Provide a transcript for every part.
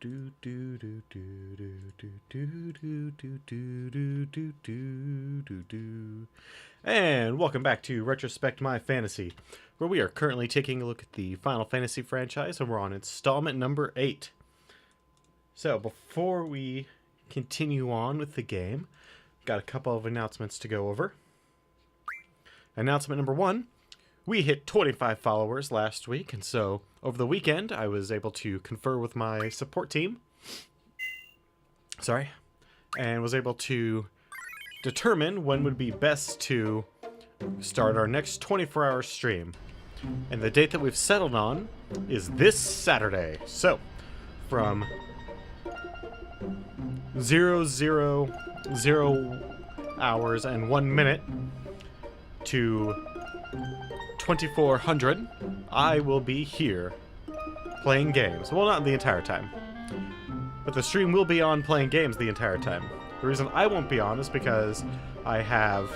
And welcome back to Retrospect My Fantasy, where we are currently taking a look at the Final Fantasy franchise, and we're on installment number 8. So, before we continue on with the game, got a couple of announcements to go over. Announcement number 1, we hit 25 followers last week, and so over the weekend I was able to confer with my support team. And was able to determine when would be best to start our next 24-hour stream. And the date that we've settled on is this Saturday. So, from 000 hours and 1 minute to 2400, I will be here playing games. Well, not the entire time, but the stream will be on playing games the entire time. The reason I won't be on is because I have,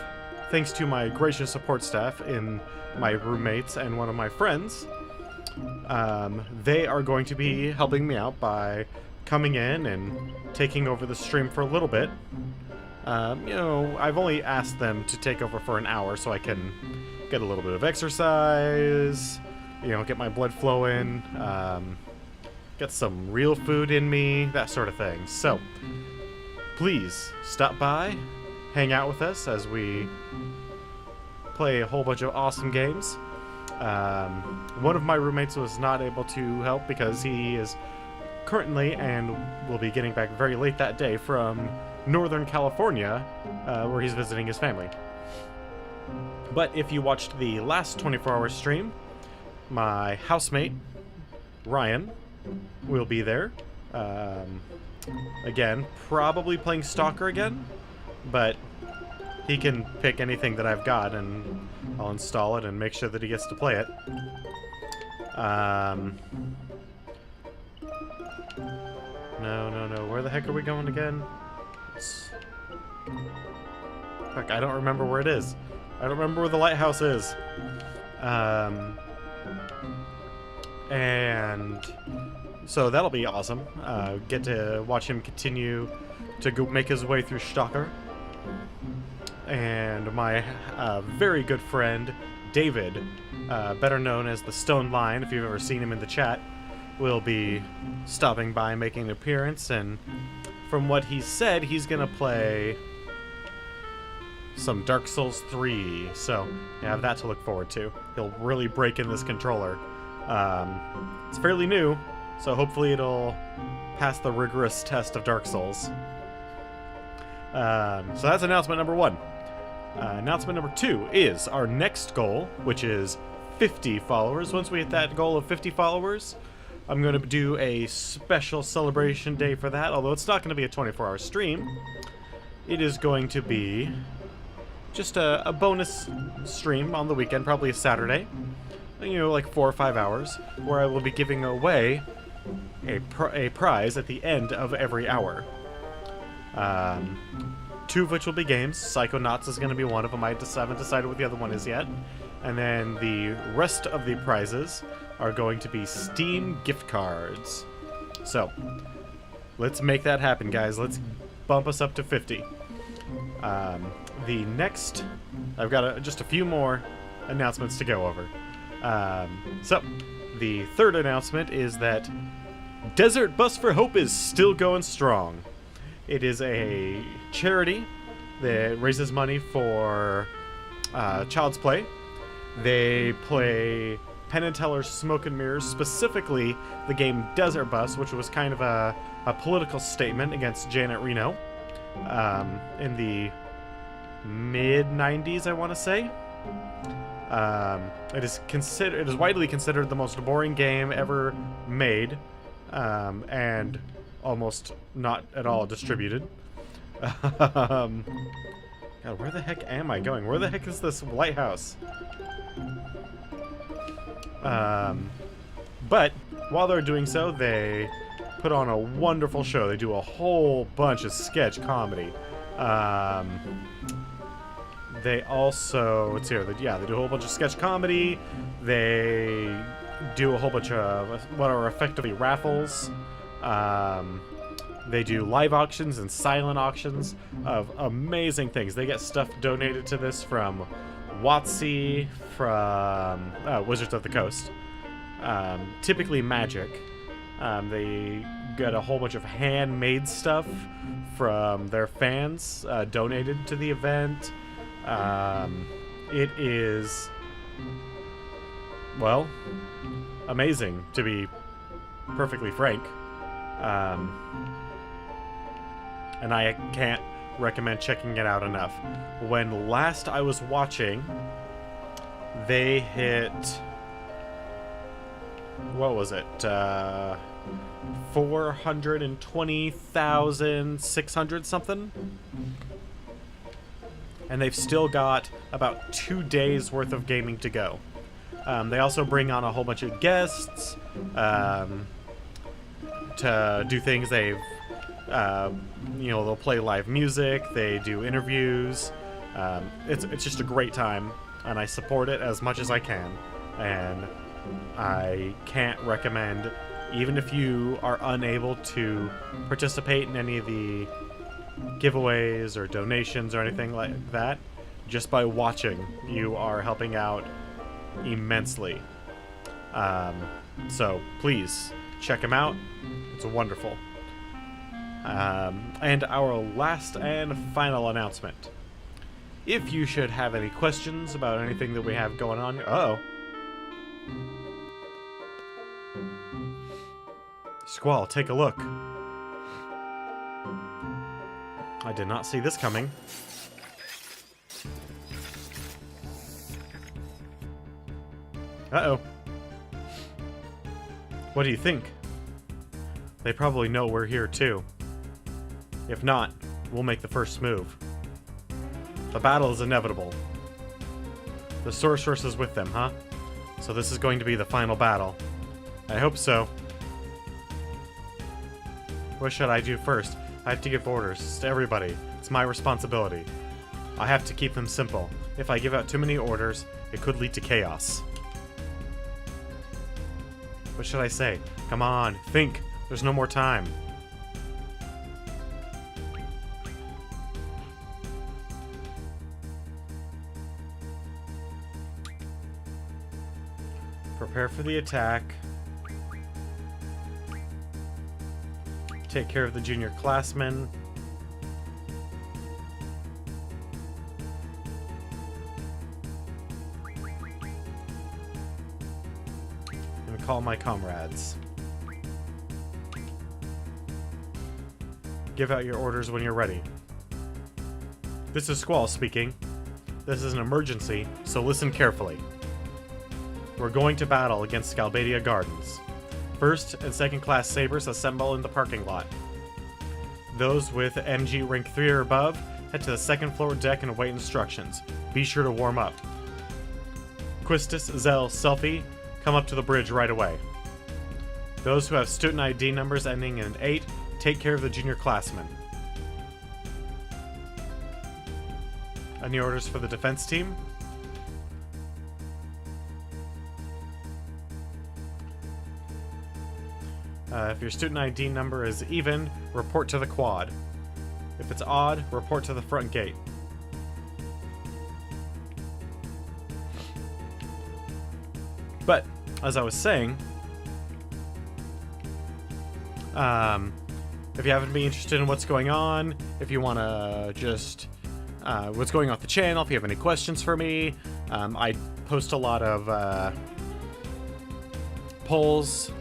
thanks to my gracious support staff in my roommates and one of my friends, they are going to be helping me out by coming in and taking over the stream for a little bit. I've only asked them to take over for an hour so I can get a little bit of exercise, get my blood flowing, get some real food in me, that sort of thing. So, please stop by, hang out with us as we play a whole bunch of awesome games. One of my roommates was not able to help because he is currently, and will be getting back very late that day, from Northern California, where he's visiting his family. But if you watched the last 24-hour stream, my housemate, Ryan, will be there. Again, probably playing Stalker again, but he can pick anything that I've got and I'll install it and make sure that he gets to play it. No. Where the heck are we going again? Fuck, I don't remember where it is. I don't remember where the lighthouse is. And so that'll be awesome. Get to watch him continue to go make his way through Stalker. And my very good friend, David, better known as the Stone Lion, if you've ever seen him in the chat, will be stopping by, making an appearance, and from what he said, he's gonna play some Dark Souls 3, so you have that to look forward to. He'll really break in this controller. It's fairly new, so hopefully it'll pass the rigorous test of Dark Souls. So that's announcement number 1. Announcement number 2 is our next goal, which is 50 followers. Once we hit that goal of 50 followers, I'm going to do a special celebration day for that, although it's not going to be a 24-hour stream. It is going to be just a bonus stream on the weekend, probably a Saturday, like 4 or 5 hours, where I will be giving away a prize at the end of every hour. 2 of which will be games. Psychonauts is going to be one of them. I haven't decided what the other one is yet. And then the rest of the prizes are going to be Steam gift cards. So, let's make that happen, guys. Let's bump us up to 50. The next, I've got just a few more announcements to go over. So, the third announcement is that Desert Bus for Hope is still going strong. It is a charity that raises money for Child's Play. They play Penn and Teller's Smoke and Mirrors, specifically the game Desert Bus, which was kind of a political statement against Janet Reno in the mid-90s, I want to say. It is widely considered the most boring game ever made, and almost not at all distributed. God, where the heck am I going? Where the heck is this lighthouse? But while they're doing so, they put on a wonderful show. They do a whole bunch of sketch comedy. They also, let's hear, they do a whole bunch of sketch comedy. They do a whole bunch of what are effectively raffles. They do live auctions and silent auctions of amazing things. They get stuff donated to this from WotC, from Wizards of the Coast, typically Magic. They get a whole bunch of handmade stuff from their fans donated to the event. It is, well, amazing, to be perfectly frank. And I can't recommend checking it out enough. When last I was watching, they hit, what was it? 420,600 something? And they've still got about 2 days worth of gaming to go. They also bring on a whole bunch of guests to do things. They've, they'll play live music, they do interviews. It's just a great time, and I support it as much as I can. And I can't recommend, even if you are unable to participate in any of the giveaways or donations or anything like that, just by watching, you are helping out immensely. So please check them out. It's wonderful. And our last and final announcement. If you should have any questions about anything that we have going on, Squall, take a look. I did not see this coming. Uh-oh. What do you think? They probably know we're here too. If not, we'll make the first move. The battle is inevitable. The sorceress is with them, huh? So this is going to be the final battle. I hope so. What should I do first? I have to give orders to everybody. It's my responsibility. I have to keep them simple. If I give out too many orders, it could lead to chaos. What should I say? Come on, think. There's no more time. Prepare for the attack. Take care of the junior classmen. And call my comrades. Give out your orders when you're ready. This is Squall speaking. This is an emergency, so listen carefully. We're going to battle against Scalbadia Gardens. First and second class sabers assemble in the parking lot. Those with MG rank 3 or above head to the second floor deck and await instructions. Be sure to warm up. Quistis, Zell, Selfie, come up to the bridge right away. Those who have student ID numbers ending in 8, take care of the junior classmen. Any orders for the defense team? If your student ID number is even, report to the quad. If it's odd, report to the front gate. But, as I was saying, if you happen to be interested in what's going on, if you want to just, what's going on with the channel, if you have any questions for me, I post a lot of polls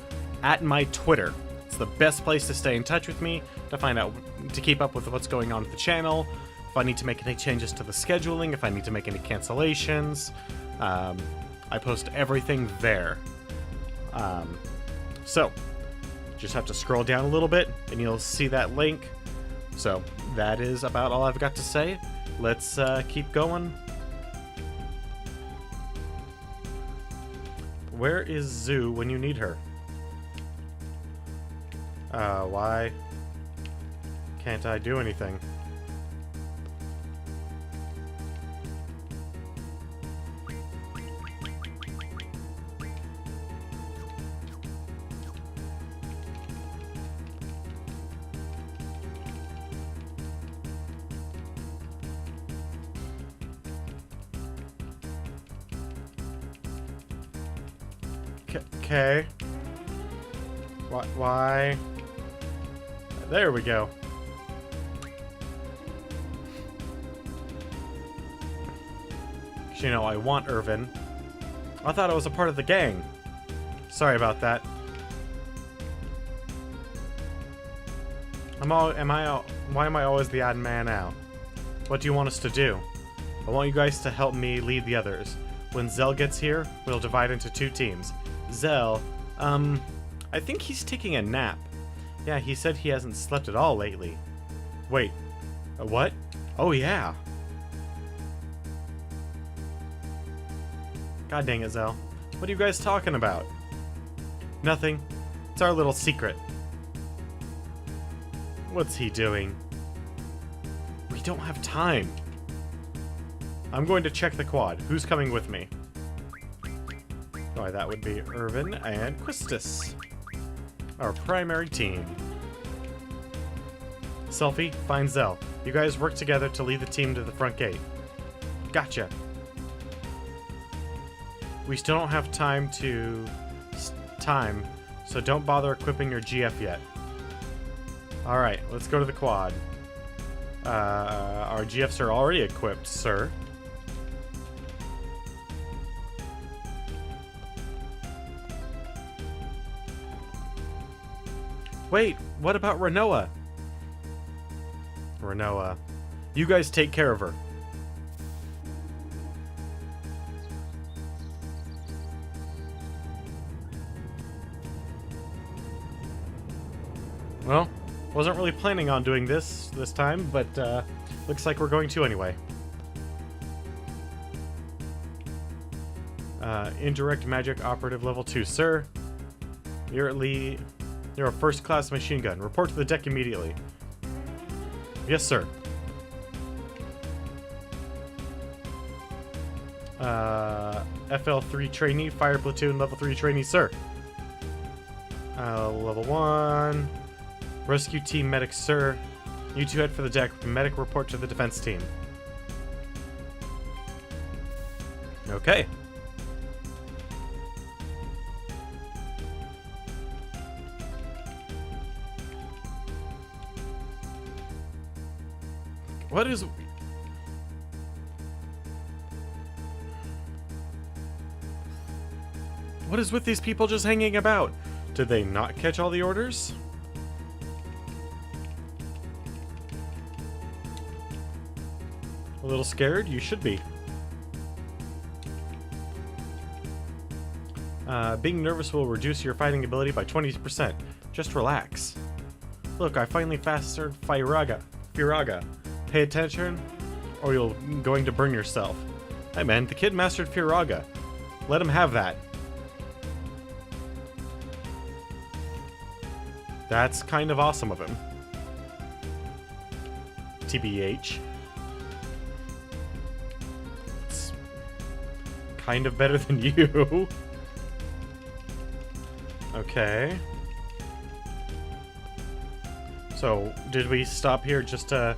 at my Twitter. It's the best place to stay in touch with me, to find out, to keep up with what's going on with the channel, if I need to make any changes to the scheduling, if I need to make any cancellations. I post everything there. So, just have to scroll down a little bit, and you'll see that link. So, that is about all I've got to say. Let's keep going. Where is Zoo when you need her? Why can't I do anything? Okay. Why? There we go. You know, I want Irvin. I thought I was a part of the gang. Sorry about that. Why am I always the odd man out? What do you want us to do? I want you guys to help me lead the others. When Zell gets here, we'll divide into 2 teams. Zell, I think he's taking a nap. Yeah, he said he hasn't slept at all lately. Wait, what? Oh yeah. God dang it, Zell. What are you guys talking about? Nothing. It's our little secret. What's he doing? We don't have time. I'm going to check the quad. Who's coming with me? Oh, that would be Irvin and Quistis. Our primary team. Selfie, find Zell. You guys work together to lead the team to the front gate. Gotcha. We still don't have time, so don't bother equipping your GF yet. Alright, let's go to the quad. Our GFs are already equipped, sir. Wait, what about Renoa? Renoa. You guys take care of her. Well, wasn't really planning on doing this time, but looks like we're going to anyway. Indirect magic operative level 2, sir. You're a first-class machine gun. Report to the deck immediately. Yes, sir. FL3 trainee, fire platoon, level 3 trainee, sir. Level 1. Rescue team medic, sir. You 2 head for the deck. Medic report to the defense team. Okay. What is with these people just hanging about? Did they not catch all the orders? A little scared? You should be. Being nervous will reduce your fighting ability by 20%. Just relax. Look, I finally mastered Firaga. Pay attention, or you're going to burn yourself. Hey man, the kid mastered Firaga. Let him have that. That's kind of awesome of him. TBH. It's kind of better than you. Okay. So, did we stop here just to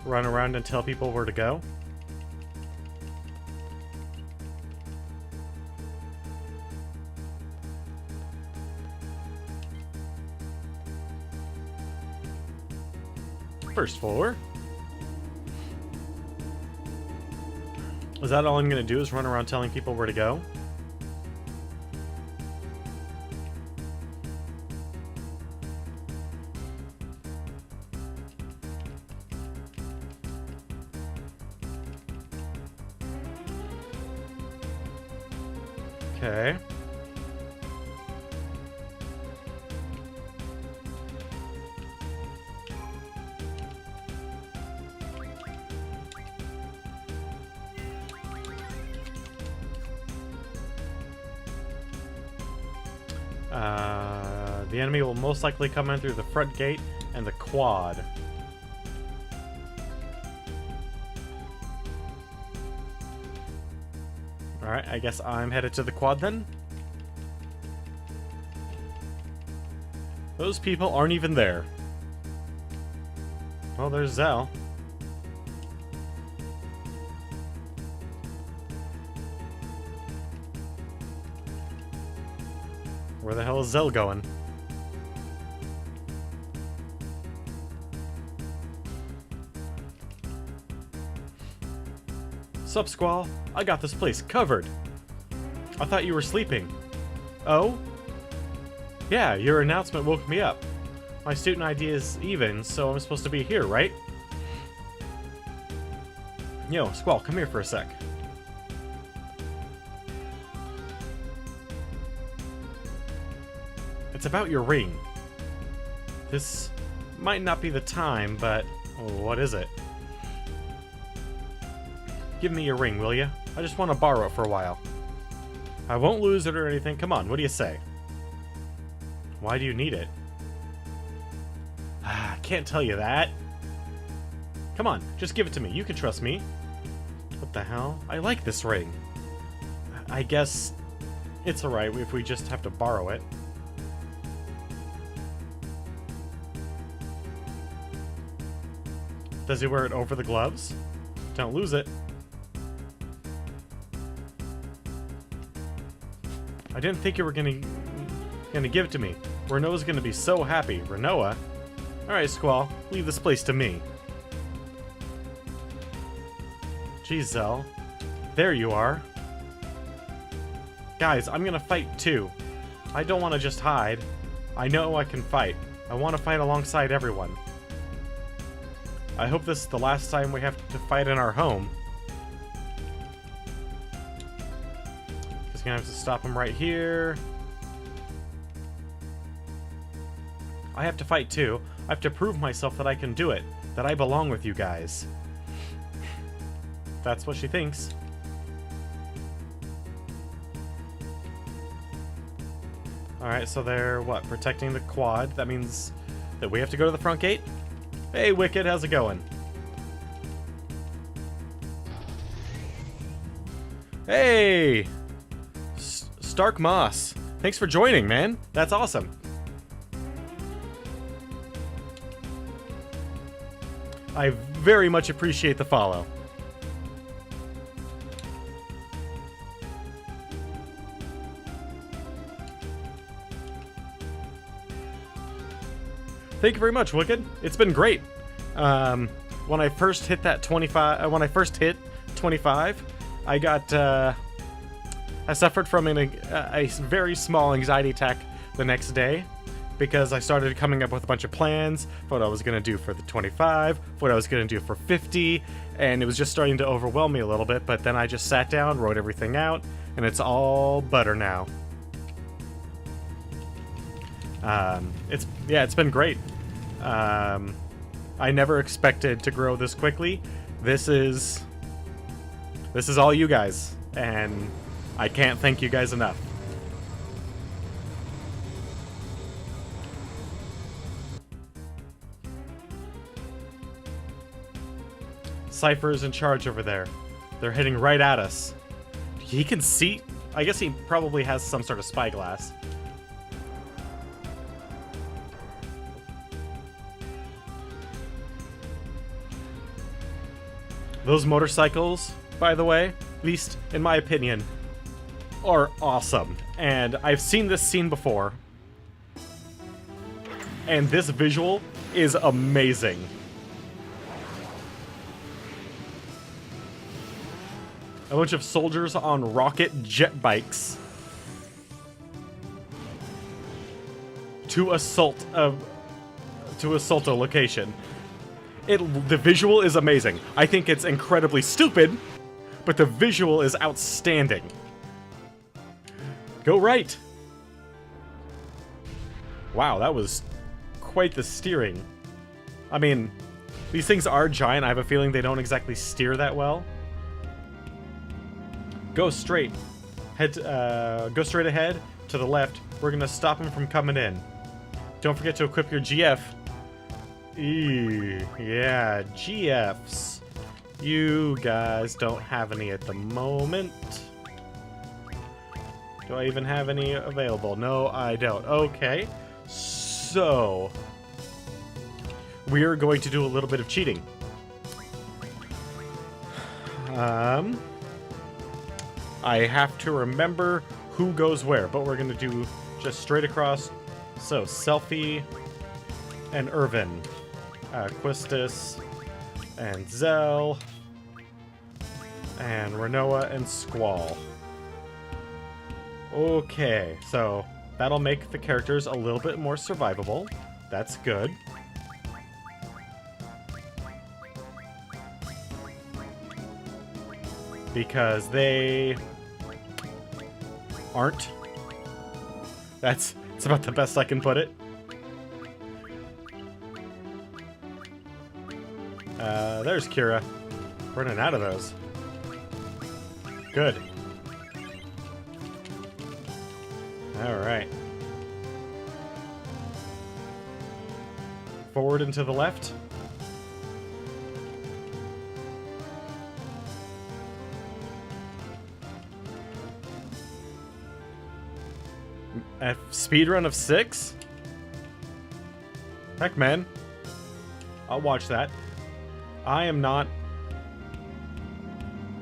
run around and tell people where to go? First floor. Is that all I'm gonna do, is run around telling people where to go? Okay. The enemy will most likely come in through the front gate and the quad. Alright, I guess I'm headed to the quad then. Those people aren't even there. Well, there's Zell. Where the hell is Zell going? Sup, Squall? I got this place covered. I thought you were sleeping. Oh? Yeah, your announcement woke me up. My student ID is even, so I'm supposed to be here, right? Yo, Squall, come here for a sec. It's about your ring. This might not be the time, but what is it? Give me your ring, will ya? I just want to borrow it for a while. I won't lose it or anything. Come on, what do you say? Why do you need it? I can't tell you that. Come on, just give it to me. You can trust me. What the hell? I like this ring. I guess it's alright if we just have to borrow it. Does he wear it over the gloves? Don't lose it. I didn't think you were gonna give it to me. Renoa's gonna be so happy. Renoa? Alright, Squall. Leave this place to me. Geez, Zell. There you are. Guys, I'm gonna fight too. I don't want to just hide. I know I can fight. I want to fight alongside everyone. I hope this is the last time we have to fight in our home. Just gonna have to stop him right here. I have to fight too. I have to prove myself that I can do it. That I belong with you guys. That's what she thinks. Alright, so they're, what, protecting the quad? That means that we have to go to the front gate? Hey, Wicked, how's it going? Hey! Stark Moss. Thanks for joining, man. That's awesome. I very much appreciate the follow. Thank you very much, Wicked. It's been great. When I first hit that 25, when I first hit 25, I got, I suffered from a very small anxiety attack the next day because I started coming up with a bunch of plans for what I was going to do for the 25, what I was going to do for 50, and it was just starting to overwhelm me a little bit, but then I just sat down, wrote everything out, and it's all butter now. It's been great. I never expected to grow this quickly. This is all you guys, and I can't thank you guys enough. Cypher's in charge over there. They're heading right at us. He can see. I guess he probably has some sort of spyglass. Those motorcycles, by the way, at least in my opinion, are awesome. And I've seen this scene before. And this visual is amazing. A bunch of soldiers on rocket jet bikes to assault a location. The visual is amazing. I think it's incredibly stupid, but the visual is outstanding. Go right. Wow, that was quite the steering. I mean, these things are giant. I have a feeling they don't exactly steer that well. Go straight. Go straight ahead to the left. We're gonna stop him from coming in. Don't forget to equip your GF. Yeah, GFs. You guys don't have any at the moment. Do I even have any available? No, I don't. Okay, so we're going to do a little bit of cheating. I have to remember who goes where, but we're going to do just straight across. So, Selfie and Irvin. Quistis and Zell. And Renoa and Squall. Okay, so that'll make the characters a little bit more survivable. That's good. Because they aren't. That's about the best I can put it. There's Kira. Running out of those. Good. Alright. Forward and to the left. Speedrun of 6? Heck, man. I'll watch that. I am not...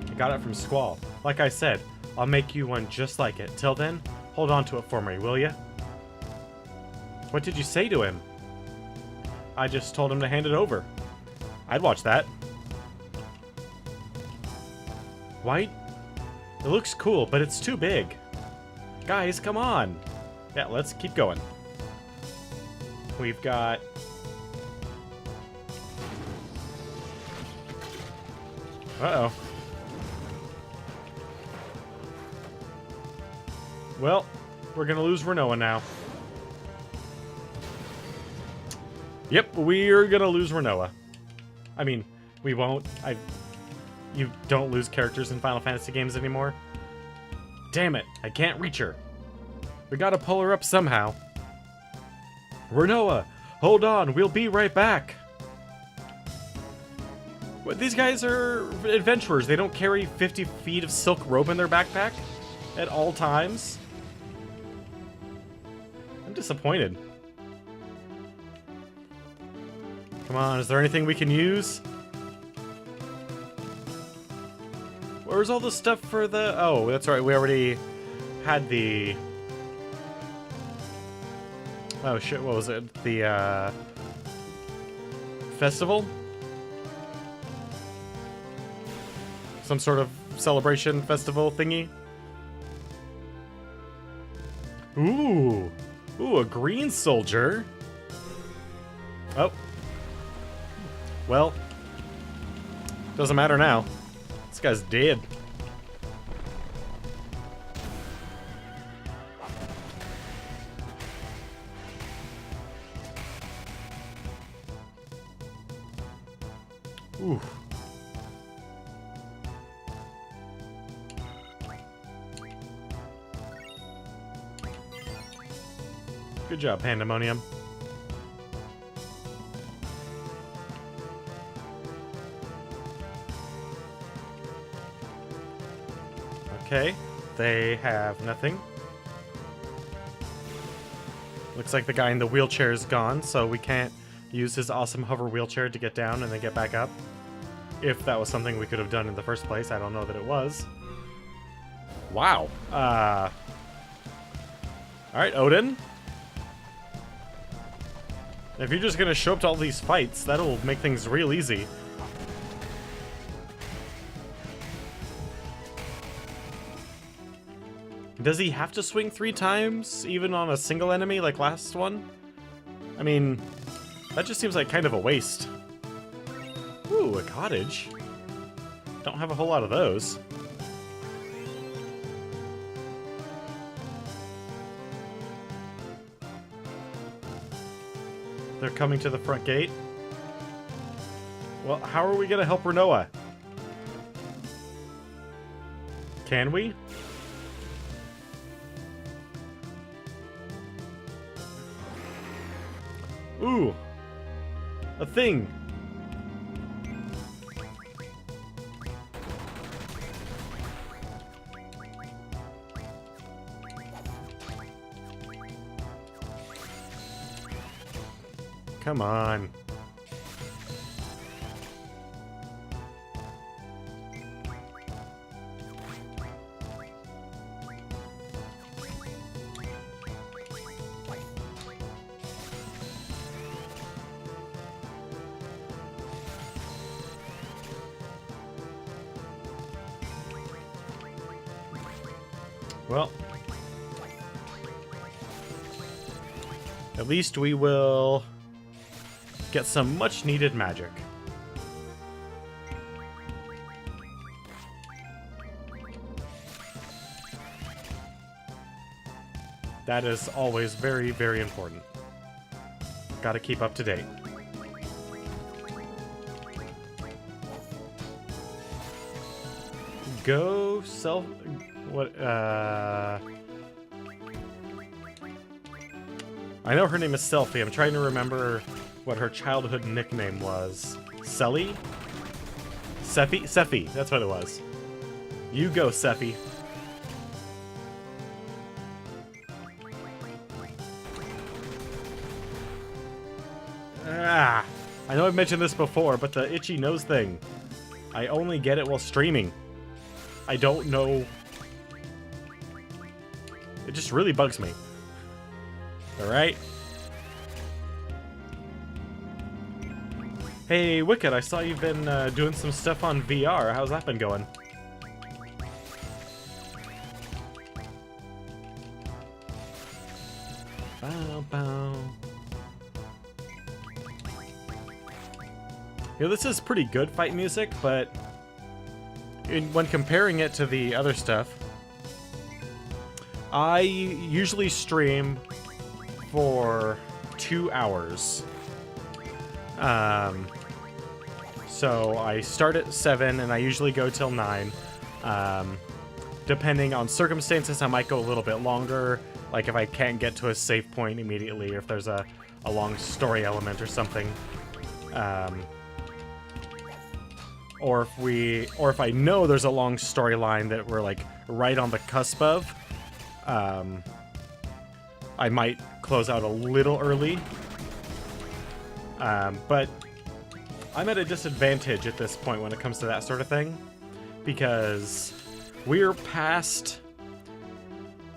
I got it from Squall. Like I said, I'll make you one just like it. Till then, hold on to it for me, will ya? What did you say to him? I just told him to hand it over. I'd watch that. White? It looks cool, but it's too big. Guys, come on. Yeah, let's keep going. We've got... Uh-oh. Well, we're gonna lose Renoa now. Yep, we're gonna lose Renoa. I mean, we won't. You don't lose characters in Final Fantasy games anymore. Damn it, I can't reach her. We gotta pull her up somehow. Renoa, hold on, we'll be right back. What, these guys are adventurers. They don't carry 50 feet of silk rope in their backpack at all times. I'm disappointed. Come on, is there anything we can use? Where's all the stuff for the... Oh, that's right, we already had the... Oh shit, what was it? The, festival? Some sort of celebration festival thingy? Ooh! Ooh, a green soldier! Oh. Well. Doesn't matter now. This guy's dead. Ooh. Good job, Pandemonium. Okay, they have nothing. Looks like the guy in the wheelchair is gone, so we can't use his awesome hover wheelchair to get down and then get back up. If that was something we could have done in the first place, I don't know that it was. Wow. Alright, Odin. If you're just gonna show up to all these fights, that'll make things real easy. Does he have to swing 3 times, even on a single enemy like last one? I mean, that just seems like kind of a waste. Ooh, a cottage. Don't have a whole lot of those. They're coming to the front gate. Well, how are we gonna help Renoa? Can we? Ooh! A thing! Come on. Well, at least we will get some much needed magic. That is always very, very important. Gotta keep up to date. Go self... What, I know her name is Selfie. I'm trying to remember what her childhood nickname was. Selly? Sephi? Sephi, that's what it was. You go, Sephi. Ah, I know I've mentioned this before, but the itchy nose thing, I only get it while streaming. I don't know. It just really bugs me. Alright. Hey, Wicked, I saw you've been doing some stuff on VR. How's that been going? Bow, bow. You know, this is pretty good fight music, but when comparing it to the other stuff, I usually stream for 2 hours. So I start at 7 and I usually go till 9. Depending on circumstances, I might go a little bit longer. Like if I can't get to a save point immediately, or if there's a long story element or something. Or if I know there's a long storyline that we're like right on the cusp of, I might close out a little early. But I'm at a disadvantage at this point when it comes to that sort of thing, because we're past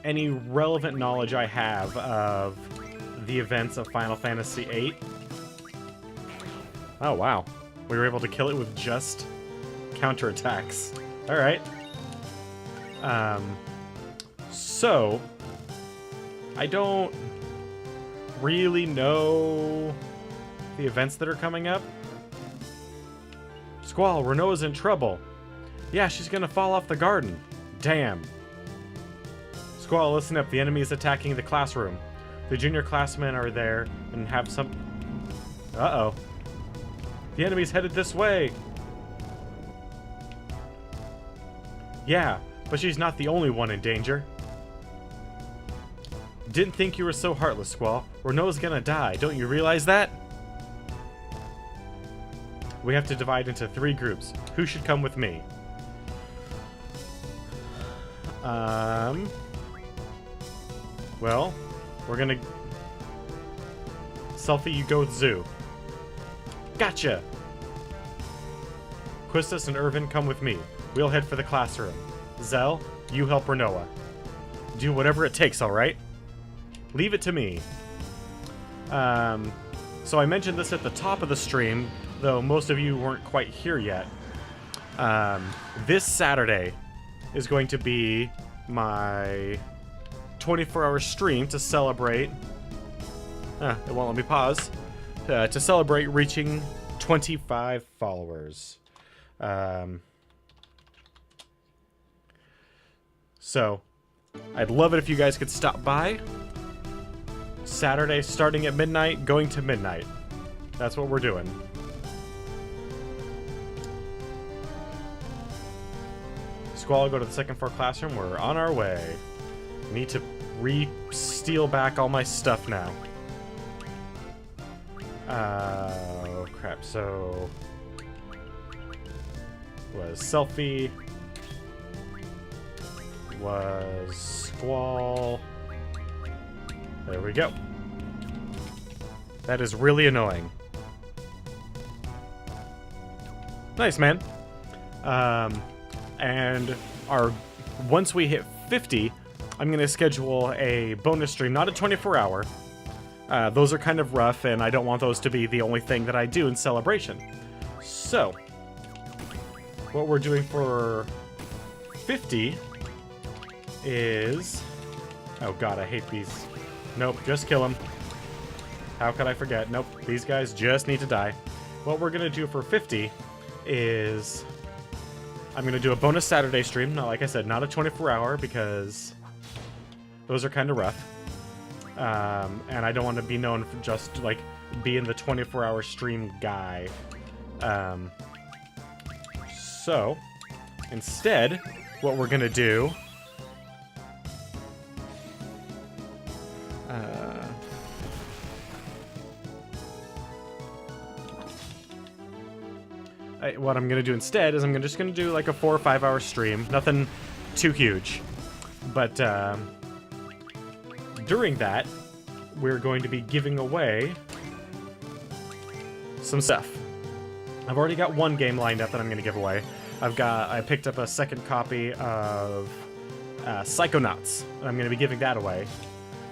any relevant knowledge I have of the events of Final Fantasy VIII. Oh wow, we were able to kill it with just counterattacks. All right. So I don't really know the events that are coming up. Squall, Renoa's in trouble. Yeah, she's gonna fall off the garden. Damn. Squall, listen up. The enemy is attacking the classroom. The junior classmen are there and have some... Uh-oh. The enemy's headed this way. Yeah, but she's not the only one in danger. Didn't think you were so heartless, Squall. Renoa's gonna die. Don't you realize that? We have to divide into 3 groups. Who should come with me? Well, we're gonna... Selfie, you go with Zoo. Gotcha! Quistis and Irvin, come with me. We'll head for the classroom. Zell, you help Renoa. Do whatever it takes, alright? Leave it to me. So I mentioned this at the top of the stream, though most of you weren't quite here yet. This Saturday is going to be my 24-hour stream to celebrate... it won't let me pause. To celebrate reaching 25 followers. So, I'd love it if you guys could stop by. Saturday, starting at midnight, going to midnight. That's what we're doing. Squall, go to the second floor classroom. We're on our way. Need to steal back all my stuff now. Oh, crap. So... was Selfie. Was Squall. There we go. That is really annoying. Nice, man. And once we hit 50, I'm going to schedule a bonus stream, not a 24-hour. Those are kind of rough, and I don't want those to be the only thing that I do in celebration. So, what we're doing for 50 is... Oh god, I hate these. Nope, just kill them. How could I forget? Nope, these guys just need to die. What we're gonna do for 50 is... I'm gonna do a bonus Saturday stream. Now, like I said, not a 24-hour because those are kind of rough. And I don't want to be known for just, like, being the 24-hour stream guy. So, instead, what we're gonna do... what I'm gonna do instead is I'm just gonna do like a 4 or 5 hour stream. Nothing too huge. But during that, we're going to be giving away some stuff. I've already got one game lined up that I'm gonna give away. I picked up a second copy of Psychonauts, and I'm gonna be giving that away.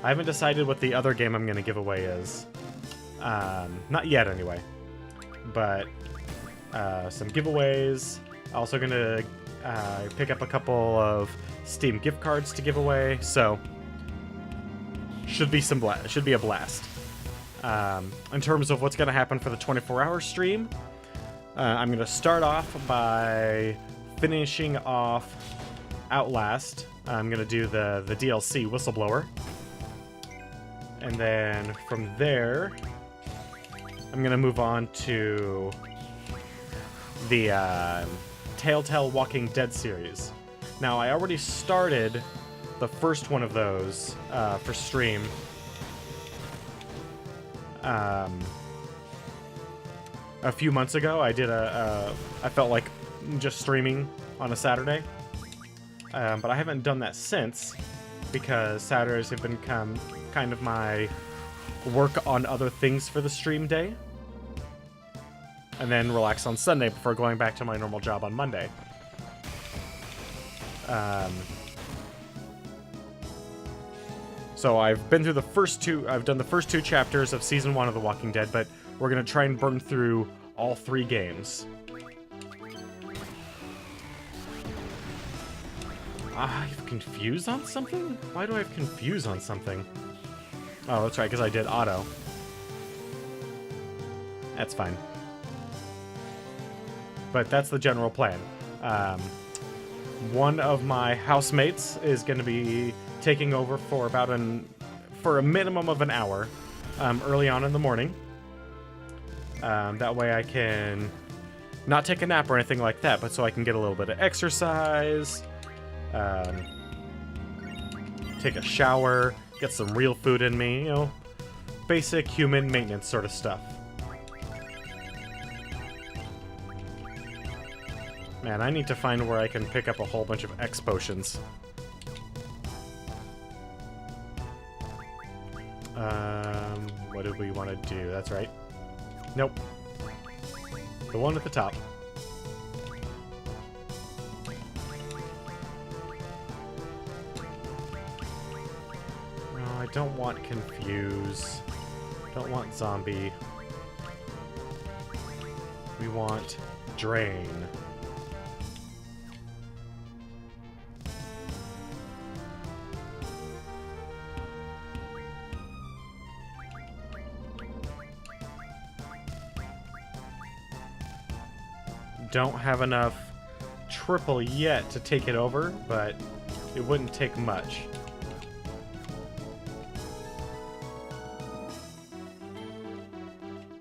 I haven't decided what the other game I'm gonna give away is. Not yet, anyway. But some giveaways. Also gonna pick up a couple of Steam gift cards to give away. So should be a blast. In terms of what's gonna happen for the 24-hour stream, I'm gonna start off by finishing off Outlast. I'm gonna do the DLC Whistleblower, and then from there, I'm gonna move on to the Telltale Walking Dead series. Now, I already started the first one of those for stream. A few months ago, I did I felt like just streaming on a Saturday. But I haven't done that since, because Saturdays have become kind of my work on other things for the stream day. And then relax on Sunday before going back to my normal job on Monday. So I've been through I've done the first 2 chapters of Season 1 of The Walking Dead, but we're gonna try and burn through all 3 games. I have confused on something? Why do I have confused on something? Oh, that's right, because I did auto. That's fine. But that's the general plan. One of my housemates is going to be taking over for for a minimum of an hour early on in the morning. That way I can not take a nap or anything like that, but so I can get a little bit of exercise, take a shower, get some real food in me, you know, basic human maintenance sort of stuff. Man, I need to find where I can pick up a whole bunch of X potions. What do we want to do? That's right. Nope. The one at the top. No, I don't want confuse. Don't want zombie. We want drain. Don't have enough triple yet to take it over, but it wouldn't take much.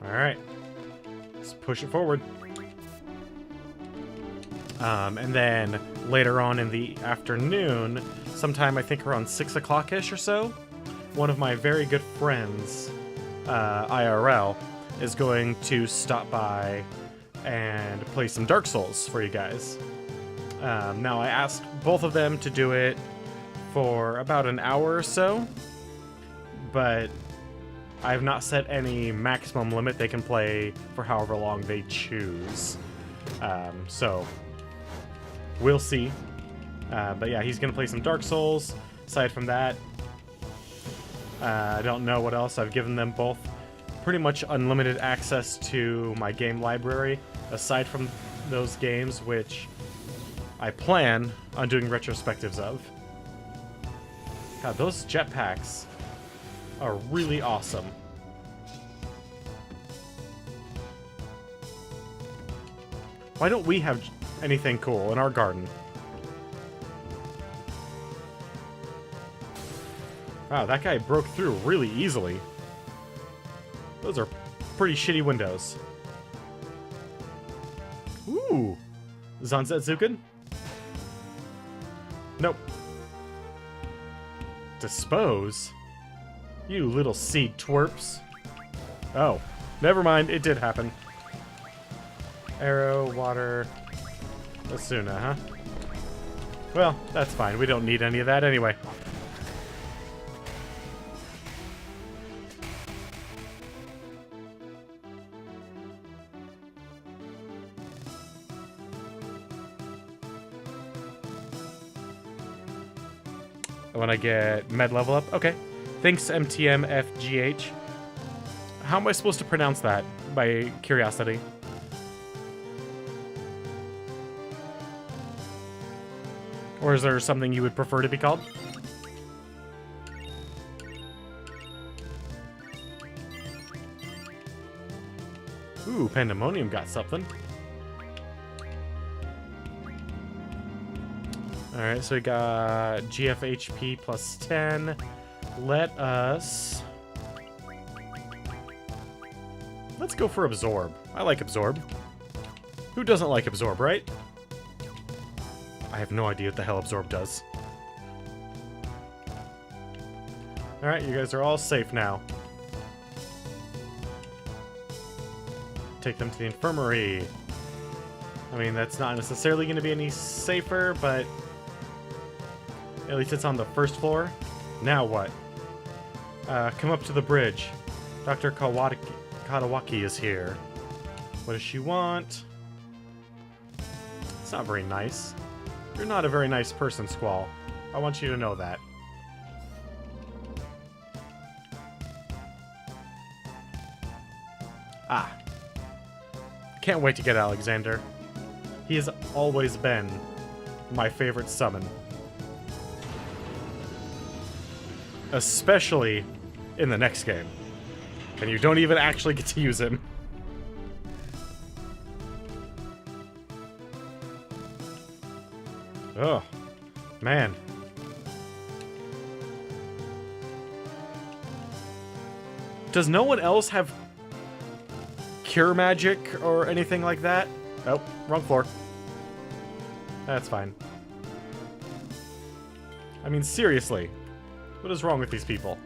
Alright. Let's push it forward. And then later on in the afternoon, sometime I think around 6 o'clock-ish or so, one of my very good friends, IRL, is going to stop by and play some Dark Souls for you guys. Now, I asked both of them to do it for about an hour or so, but I have not set any maximum limit. They can play for however long they choose. So, we'll see. But yeah, he's going to play some Dark Souls. Aside from that, I don't know what else. I've given them both pretty much unlimited access to my game library, aside from those games which I plan on doing retrospectives of. God, those jetpacks are really awesome. Why don't we have anything cool in our garden? Wow, that guy broke through really easily. Those are pretty shitty windows. Ooh! Zanzetsuken? Nope. Dispose? You little seed twerps. Oh, never mind, it did happen. Arrow, water, Asuna, huh? Well, that's fine. We don't need any of that anyway. When I get med level up, okay. Thanks, MTMFGH. How am I supposed to pronounce that? By curiosity. Or is there something you would prefer to be called? Ooh, Pandemonium got something. Alright, so we got GFHP plus 10. Let us... Let's go for Absorb. I like Absorb. Who doesn't like Absorb, right? I have no idea what the hell Absorb does. Alright, you guys are all safe now. Take them to the infirmary. I mean, that's not necessarily going to be any safer, but... At least it's on the first floor. Now what? Come up to the bridge. Dr. Katawaki is here. What does she want? It's not very nice. You're not a very nice person, Squall. I want you to know that. Ah. Can't wait to get Alexander. He has always been my favorite summon. Especially in the next game. And you don't even actually get to use him. Oh, man. Does no one else have cure magic or anything like that? Oh, wrong floor. That's fine. I mean, seriously. What is wrong with these people?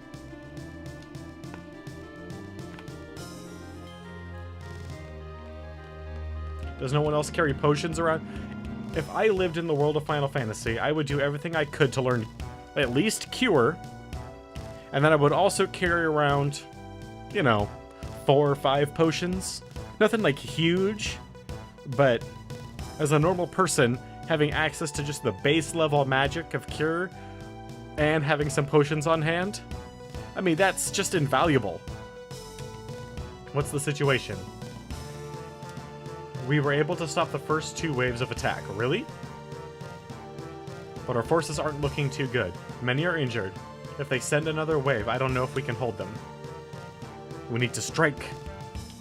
Does no one else carry potions around? If I lived in the world of Final Fantasy, I would do everything I could to learn at least Cure. And then I would also carry around, you know, 4 or 5 potions. Nothing like huge, but as a normal person, having access to just the base level magic of Cure and having some potions on hand, I mean, that's just invaluable. What's the situation? We were able to stop the first 2 waves of attack. Really? But our forces aren't looking too good. Many are injured. If they send another wave, I don't know if we can hold them. We need to strike.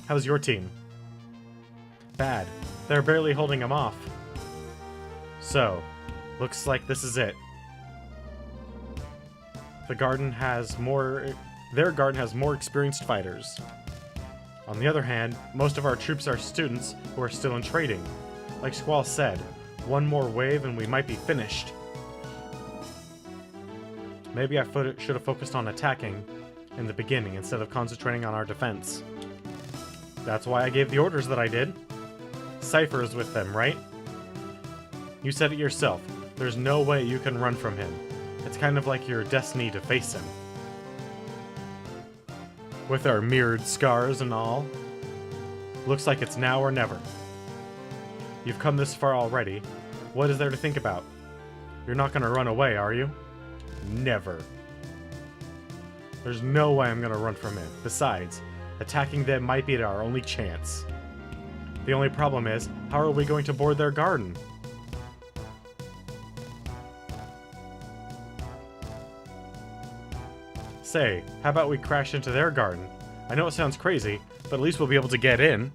How's your team? Bad. They're barely holding them off. So, looks like this is it. Their garden has more experienced fighters. On the other hand, most of our troops are students who are still in training. Like Squall said, one more wave and we might be finished. Maybe I should have focused on attacking in the beginning instead of concentrating on our defense. That's why I gave the orders that I did. Cypher is with them, right? You said it yourself. There's no way you can run from him. It's kind of like your destiny to face him. With our mirrored scars and all. Looks like it's now or never. You've come this far already. What is there to think about? You're not gonna run away, are you? Never. There's no way I'm gonna run from him. Besides, attacking them might be our only chance. The only problem is, how are we going to board their garden? Say, how about we crash into their garden? I know it sounds crazy, but at least we'll be able to get in.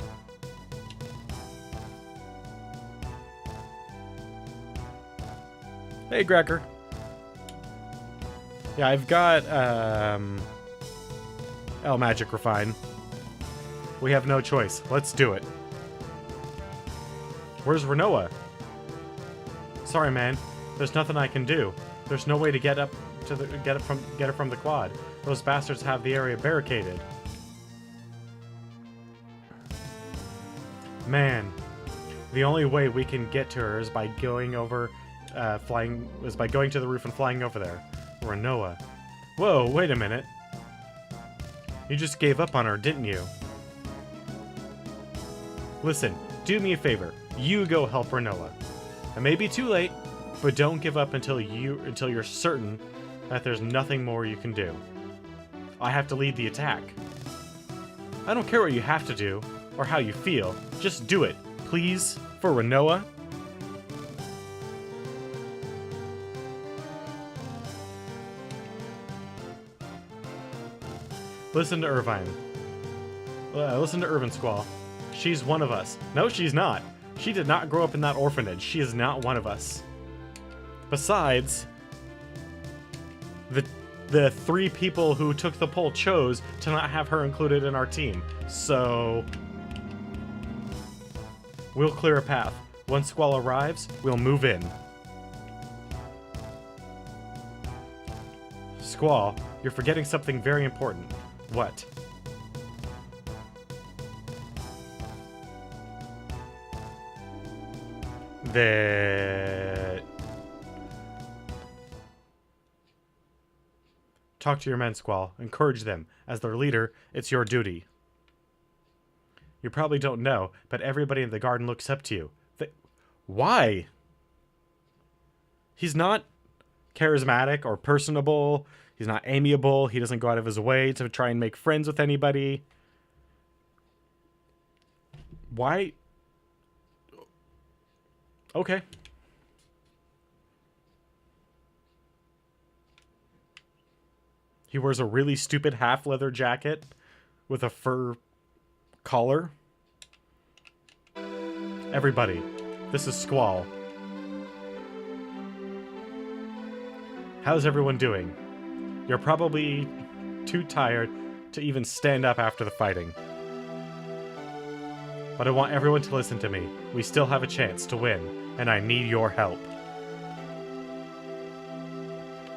Hey, Grecker. Yeah, I've got, Magic Refine. We have no choice. Let's do it. Where's Renoa? Sorry, man. There's nothing I can do. There's no way to get up to the get her from the quad. Those bastards have the area barricaded. Man, the only way we can get to her is by going over, by going to the roof and flying over there. Renoa. Whoa, wait a minute. You just gave up on her, didn't you? Listen, do me a favor. You go help Renoa. It may be too late, but don't give up until you're certain that there's nothing more you can do. I have to lead the attack. I don't care what you have to do, or how you feel. Just do it, please, for Renoa. Listen to Irvine. Listen to Irvine Squall. She's one of us. No, she's not. She did not grow up in that orphanage. She is not one of us. Besides, the 3 people who took the poll chose to not have her included in our team. So we'll clear a path. Once Squall arrives, we'll move in. Squall, you're forgetting something very important. What? That... Talk to your men, Squall. Encourage them. As their leader, it's your duty. You probably don't know, but everybody in the garden looks up to you. Why? He's not charismatic or personable. He's not amiable. He doesn't go out of his way to try and make friends with anybody. Why? Okay. He wears a really stupid half-leather jacket with a fur collar. Everybody, this is Squall. How's everyone doing? You're probably too tired to even stand up after the fighting. But I want everyone to listen to me. We still have a chance to win, and I need your help.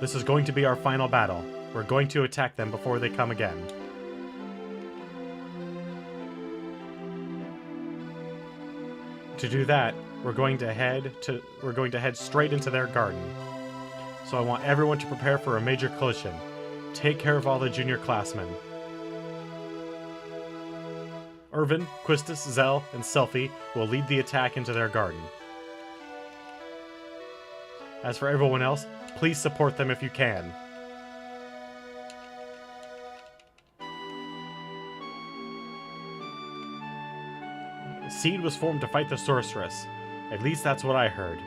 This is going to be our final battle. We're going to attack them before they come again. To do that, we're going to head straight into their garden. So I want everyone to prepare for a major collision. Take care of all the junior classmen. Irvin, Quistis, Zell, and Selfie will lead the attack into their garden. As for everyone else, please support them if you can. Seed was formed to fight the sorceress. At least that's what I heard.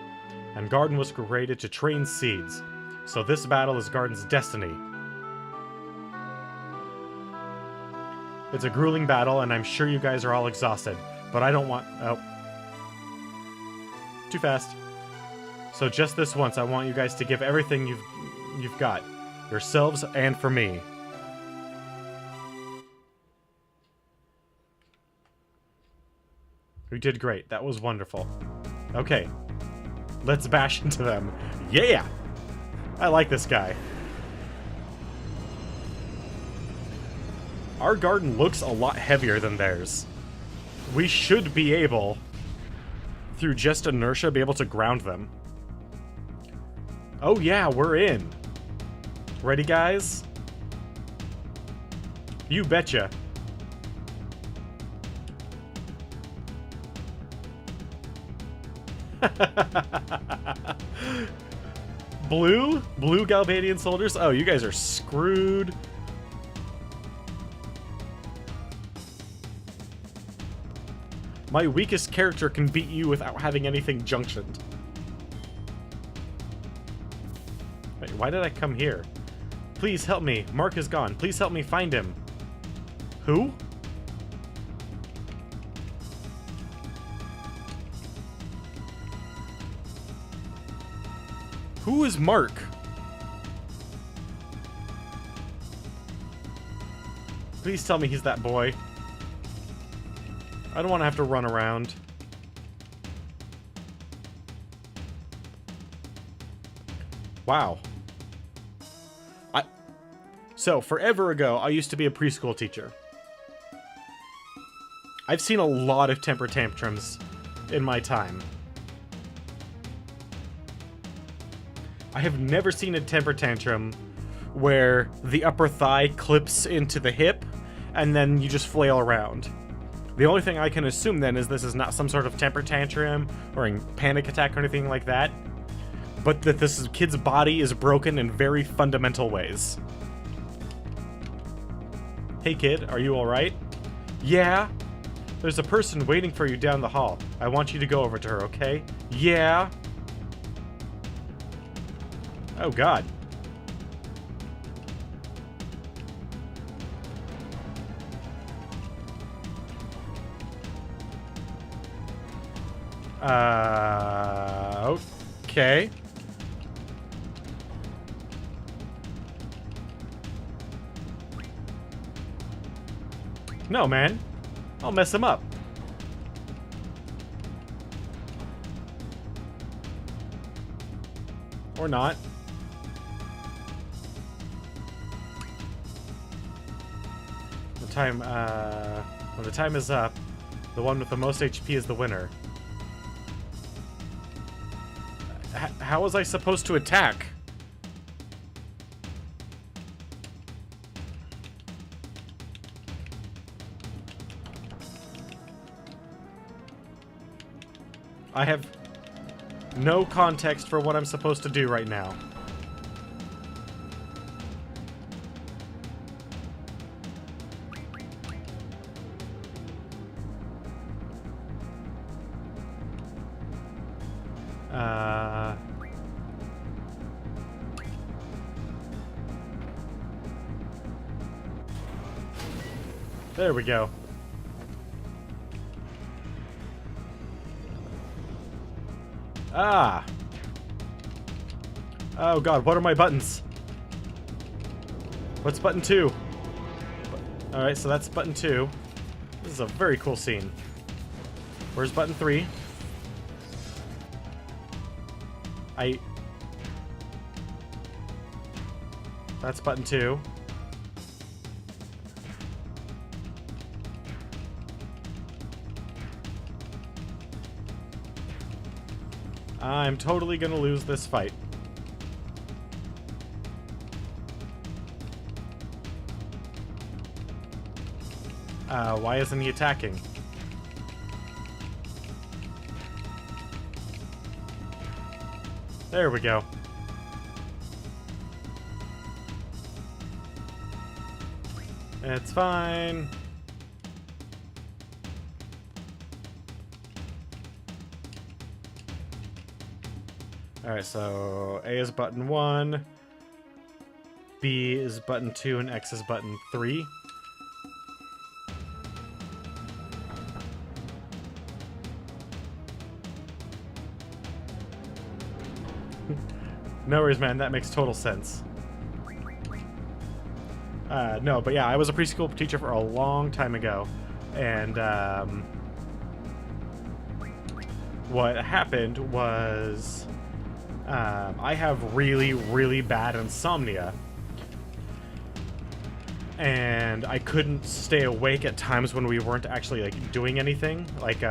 And Garden was created to train seeds. So this battle is Garden's destiny. It's a grueling battle, and I'm sure you guys are all exhausted. But I don't want... Oh. Too fast. So just this once, I want you guys to give everything you've got. Yourselves and for me. We did great. That was wonderful. Okay. Let's bash into them. Yeah! I like this guy. Our garden looks a lot heavier than theirs. We should be able, through just inertia, be able to ground them. Oh yeah, we're in. Ready, guys? You betcha. Blue Galbadian soldiers? Oh, you guys are screwed. My weakest character can beat you without having anything junctioned. Wait, why did I come here? Please help me. Mark is gone. Please help me find him. Who? Who is Mark? Please tell me he's that boy. I don't want to have to run around. Wow. So, forever ago, I used to be a preschool teacher. I've seen a lot of temper tantrums in my time. I have never seen a temper tantrum where the upper thigh clips into the hip and then you just flail around. The only thing I can assume then is this is not some sort of temper tantrum or a panic attack or anything like that, but that this kid's body is broken in very fundamental ways. Hey kid, are you alright? Yeah? There's a person waiting for you down the hall. I want you to go over to her, okay? Yeah? Oh god. Okay. No, man. I'll mess him up. Or not. When the time is up, the one with the most HP is the winner. How was I supposed to attack? I have no context for what I'm supposed to do right now. There we go. Ah! Oh god, what are my buttons? What's button 2? Alright, so that's button 2. This is a very cool scene. Where's button 3? That's button 2. I'm totally gonna lose this fight. Why isn't he attacking? There we go. It's fine. Alright, so A is button 1, B is button 2, and X is button 3. No worries, man. That makes total sense. No, but yeah, I was a preschool teacher for a long time ago, and what happened was I have really, really bad insomnia, and I couldn't stay awake at times when we weren't actually like doing anything. Like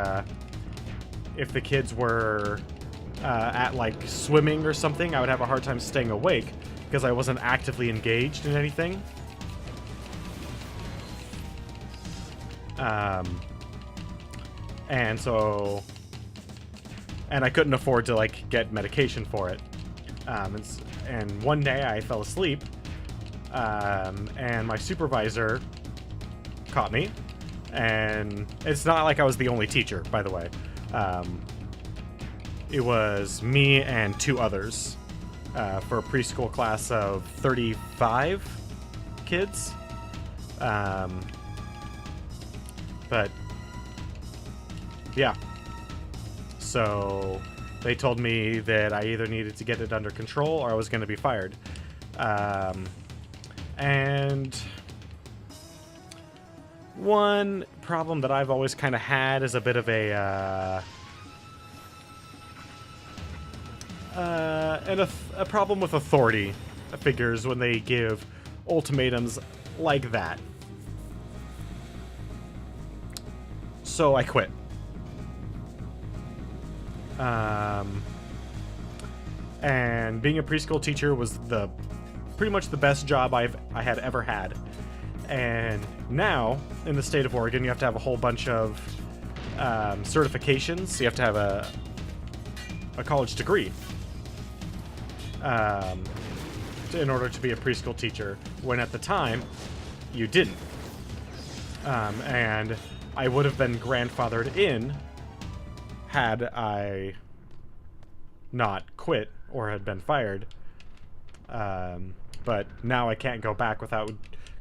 if the kids were at like swimming or something, I would have a hard time staying awake because I wasn't actively engaged in anything. And I couldn't afford to like get medication for it. And one day I fell asleep, and my supervisor caught me. And it's not like I was the only teacher, by the way. It was me and 2 others. for a preschool class of 35 kids. But yeah, so they told me that I either needed to get it under control or I was going to be fired. And one problem that I've always kind of had is a bit of a problem with authority figures when they give ultimatums like that. So I quit. And being a preschool teacher was pretty much the best job I had ever had. And now, in the state of Oregon, you have to have a whole bunch of certifications. You have to have a college degree in order to be a preschool teacher, when at the time, you didn't. And I would have been grandfathered in had I not quit or had been fired. But now I can't go back without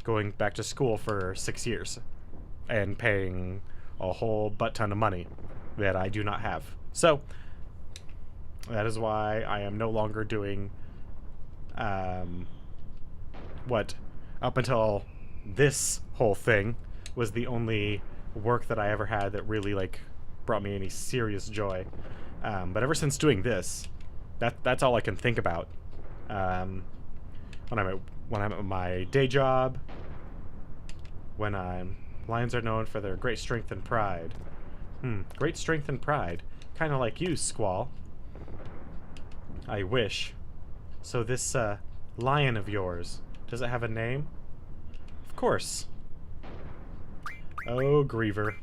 going back to school for 6 years and paying a whole butt ton of money that I do not have. So that is why I am no longer doing what up until this whole thing was the only work that I ever had that really like brought me any serious joy. But ever since doing this, that's all I can think about. When I'm at my day job, lions are known for their great strength and pride. Great strength and pride. Kind of like you, Squall. I wish. So this lion of yours, does it have a name? Of course. Oh, Griever.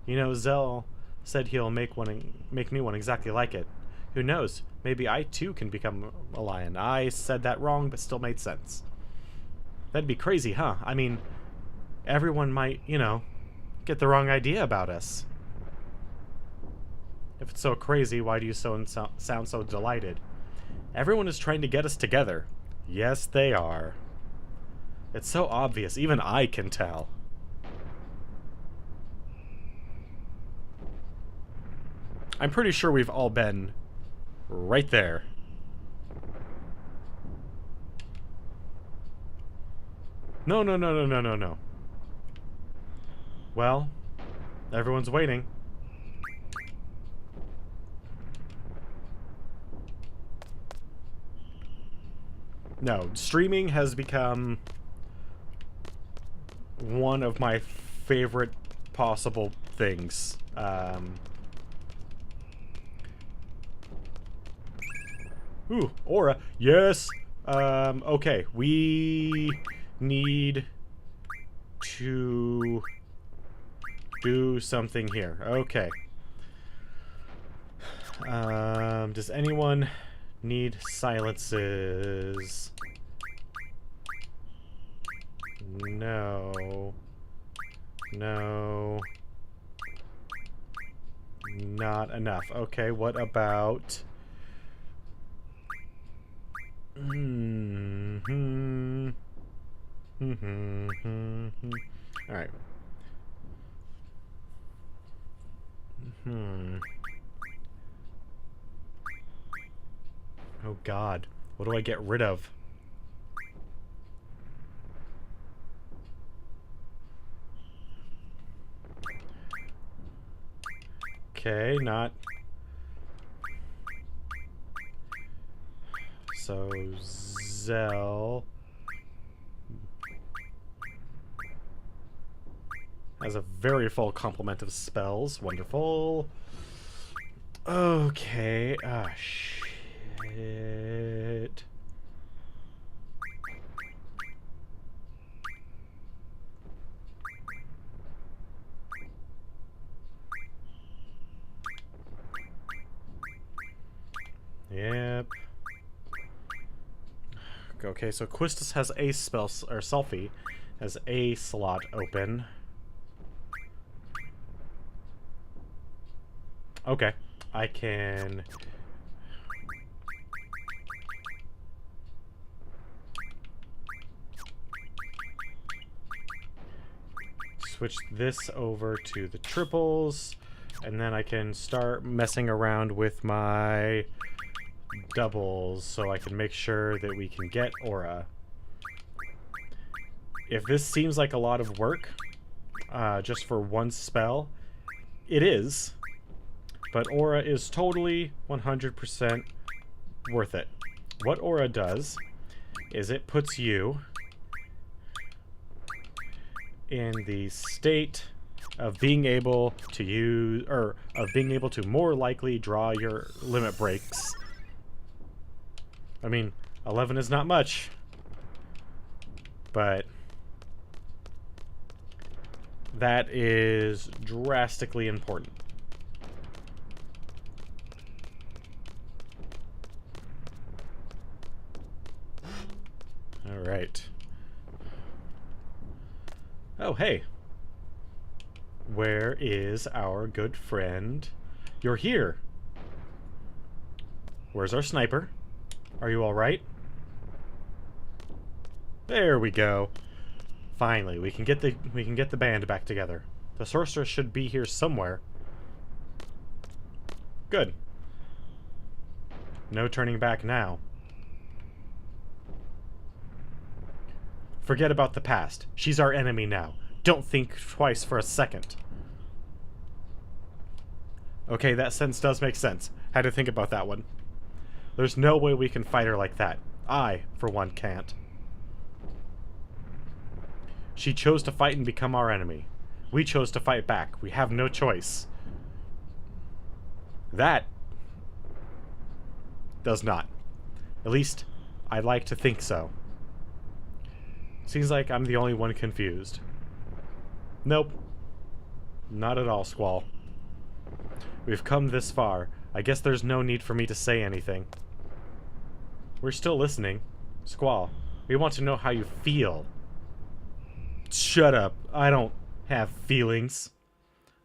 You know, Zell said he'll make me one exactly like it. Who knows? Maybe I too can become a lion. I said that wrong, but still made sense. That'd be crazy, huh? I mean, everyone might, you know, get the wrong idea about us. If it's so crazy, why do you sound so delighted? Everyone is trying to get us together. Yes, they are. It's so obvious, even I can tell. I'm pretty sure we've all been right there. No. Well, everyone's waiting. No, streaming has become one of my favorite possible things. Ooh, aura. Yes. Okay, we need to do something here. Okay. Does anyone need silences? No. No. Not enough. Okay, what about... Alright. Oh God. What do I get rid of? Okay, not... So, Zell has a very full complement of spells. Wonderful. Okay. Ah, shit. Yep. Okay, so Quistis has a spell, or Selfie has a slot open. Okay, I can switch this over to the triples, and then I can start messing around with my doubles so I can make sure that we can get aura. If this seems like a lot of work, just for one spell, it is. But aura is totally 100% worth it. What aura does is it puts you in the state of being able to use, or of being able to more likely draw your limit breaks. I mean, 11 is not much, but that is drastically important. All right. Oh, hey. Where is our good friend? You're here. Where's our sniper? Are you all right? There we go. Finally, we can get the band back together. The sorceress should be here somewhere. Good. No turning back now. Forget about the past. She's our enemy now. Don't think twice for a second. Okay, that sentence does make sense. Had to think about that one. There's no way we can fight her like that. I, for one, can't. She chose to fight and become our enemy. We chose to fight back. We have no choice. That does not. At least, I'd like to think so. Seems like I'm the only one confused. Nope. Not at all, Squall. We've come this far. I guess there's no need for me to say anything. We're still listening. Squall, we want to know how you feel. Shut up. I don't have feelings.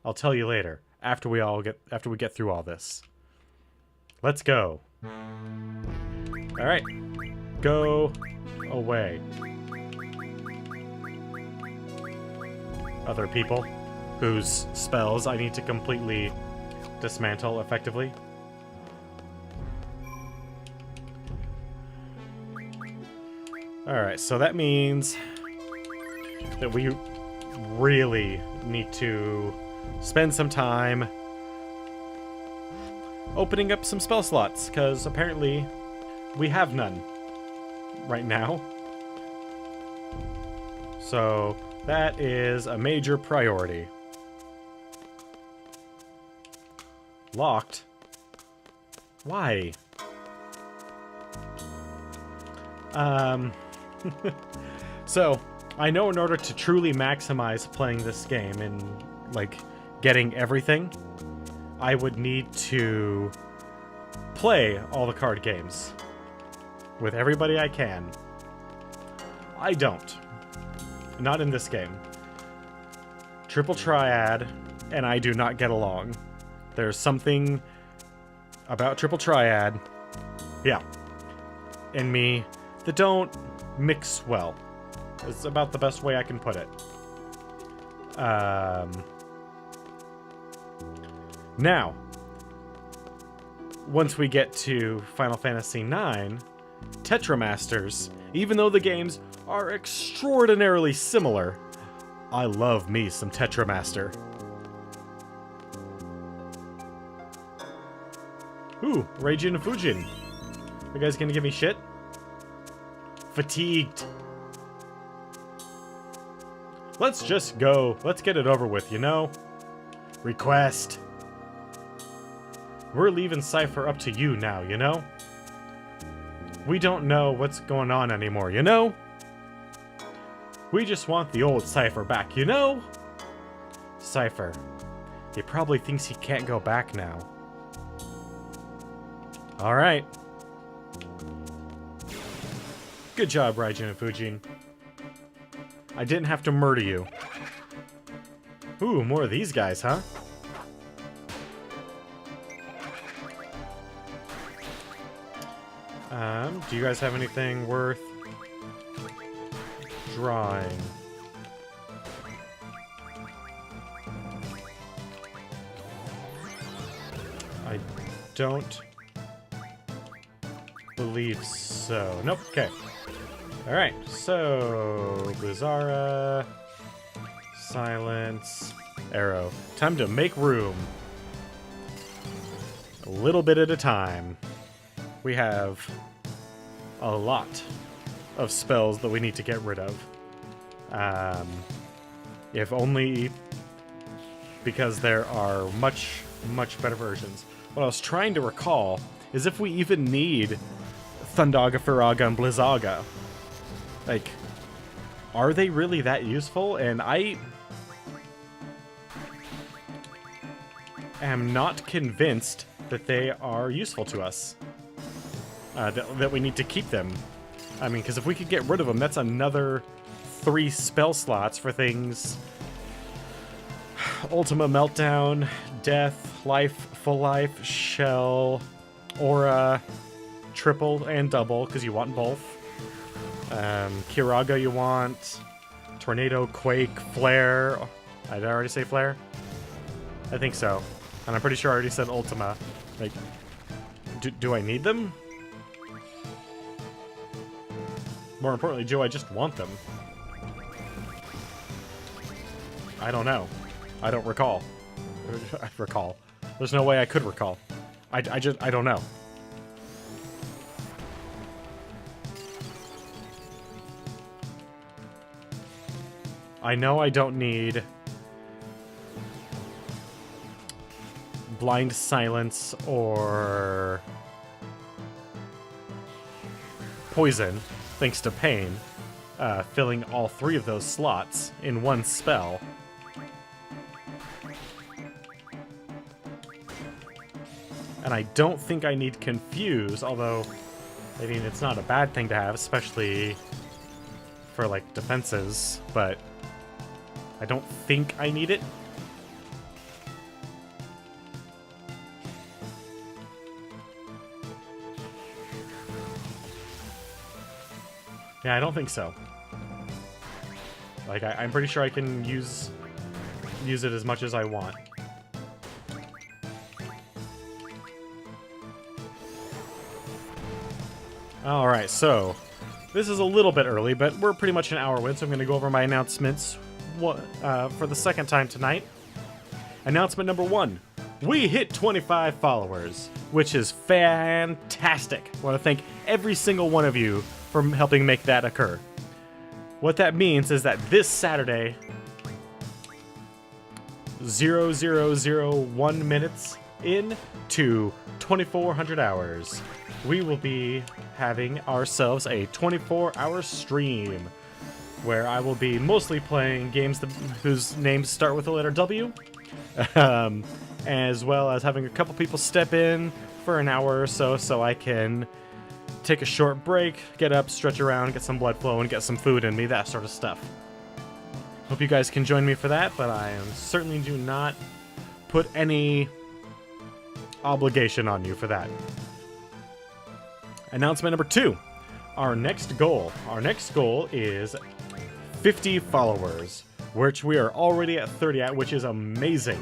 I'll tell you later, after we get through all this. Let's go. All right. Go away. Other people whose spells I need to completely dismantle effectively. Alright, so that means that we really need to spend some time opening up some spell slots, because apparently we have none right now. So that is a major priority. Locked? Why? So, I know in order to truly maximize playing this game and, like, getting everything, I would need to play all the card games with everybody I can. I don't. Not in this game. Triple Triad and I do not get along. There's something about Triple Triad, yeah, and me that don't mix well. It's about the best way I can put it. Now, once we get to Final Fantasy IX, Tetramasters, even though the games are extraordinarily similar, I love me some Tetramaster. Ooh, Reijin and Fujin. You guys gonna give me shit? Fatigued. Let's just go. Let's get it over with, you know? Request. We're leaving Cypher up to you now, you know? We don't know what's going on anymore, you know? We just want the old Cypher back, you know? Cypher. He probably thinks he can't go back now. Alright. Good job, Raijin and Fujin. I didn't have to murder you. Ooh, more of these guys, huh? Do you guys have anything worth drawing? don't believe so. Nope, okay. Alright, so Blizzara, Silence, Arrow. Time to make room. A little bit at a time. We have a lot of spells that we need to get rid of. If only because there are much, much better versions. What I was trying to recall is if we even need Thundaga, Firaga, and Blizzaga. Like, are they really that useful? And I am not convinced that they are useful to us. That we need to keep them. I mean, because if we could get rid of them, that's another 3 spell slots for things. Ultima Meltdown, Death, Life, Full Life, Shell, Aura, Triple and Double, because you want both. Kiraga you want. Tornado, Quake, Flare. Did I already say Flare? I think so. And I'm pretty sure I already said Ultima. Like, do I need them? More importantly, do I just want them? I don't know. I don't recall. I recall. There's no way I could recall. I don't know. I know I don't need Blind Silence or Poison, thanks to Pain, filling all 3 of those slots in one spell. And I don't think I need Confuse, although, I mean, it's not a bad thing to have, especially for, like, defenses, but I don't think I need it. Yeah, I don't think so. Like, I'm pretty sure I can use it as much as I want. Alright, so this is a little bit early, but we're pretty much an hour in, so I'm going to go over my announcements for the second time tonight. Announcement number 1. We hit 25 followers, which is fantastic. I want to thank every single one of you for helping make that occur. What that means is that this Saturday, 0001 minutes into 2400 hours, we will be having ourselves a 24-hour stream where I will be mostly playing games whose names start with the letter W, as well as having a couple people step in for an hour or so I can take a short break, get up, stretch around, get some blood flow, and get some food in me, that sort of stuff. Hope you guys can join me for that, but I certainly do not put any obligation on you for that. Announcement number 2. Our next goal is 50 followers, which we are already at 30 at, which is amazing.